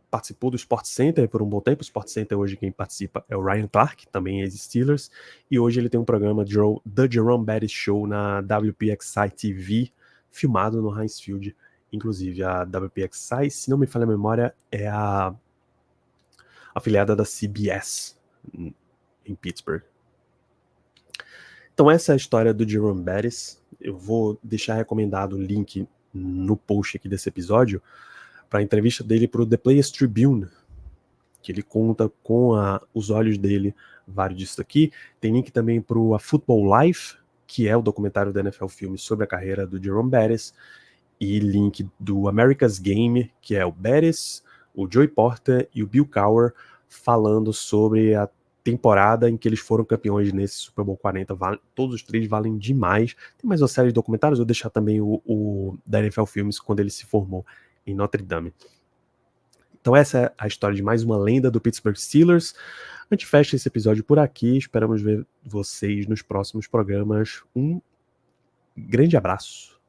A: participou do Sport Center por um bom tempo. O Sport Center hoje quem participa é o Ryan Clark, também ex-Steelers, e hoje ele tem um programa The Jerome Bettis Show na WPXI TV, filmado no Heinz Field. Inclusive a WPXI, se não me falha a memória, é a afiliada da CBS em Pittsburgh. Então essa é a história do Jerome Bettis. Eu vou deixar recomendado o link no post aqui desse episódio para a entrevista dele para o The Players Tribune, que ele conta com os olhos dele vários disso aqui. Tem link também para o A Football Life, que é o documentário da NFL Filmes sobre a carreira do Jerome Bettis, e link do America's Game, que é o Bettis, o Joey Porter e o Bill Cowher falando sobre a temporada em que eles foram campeões nesse Super Bowl 40. Todos os três valem demais. Tem mais uma série de documentários, eu vou deixar também o da NFL Filmes, quando ele se formou em Notre Dame. Então essa é a história de mais uma lenda do Pittsburgh Steelers. A gente fecha esse episódio por aqui. Esperamos ver vocês nos próximos programas. Um grande abraço.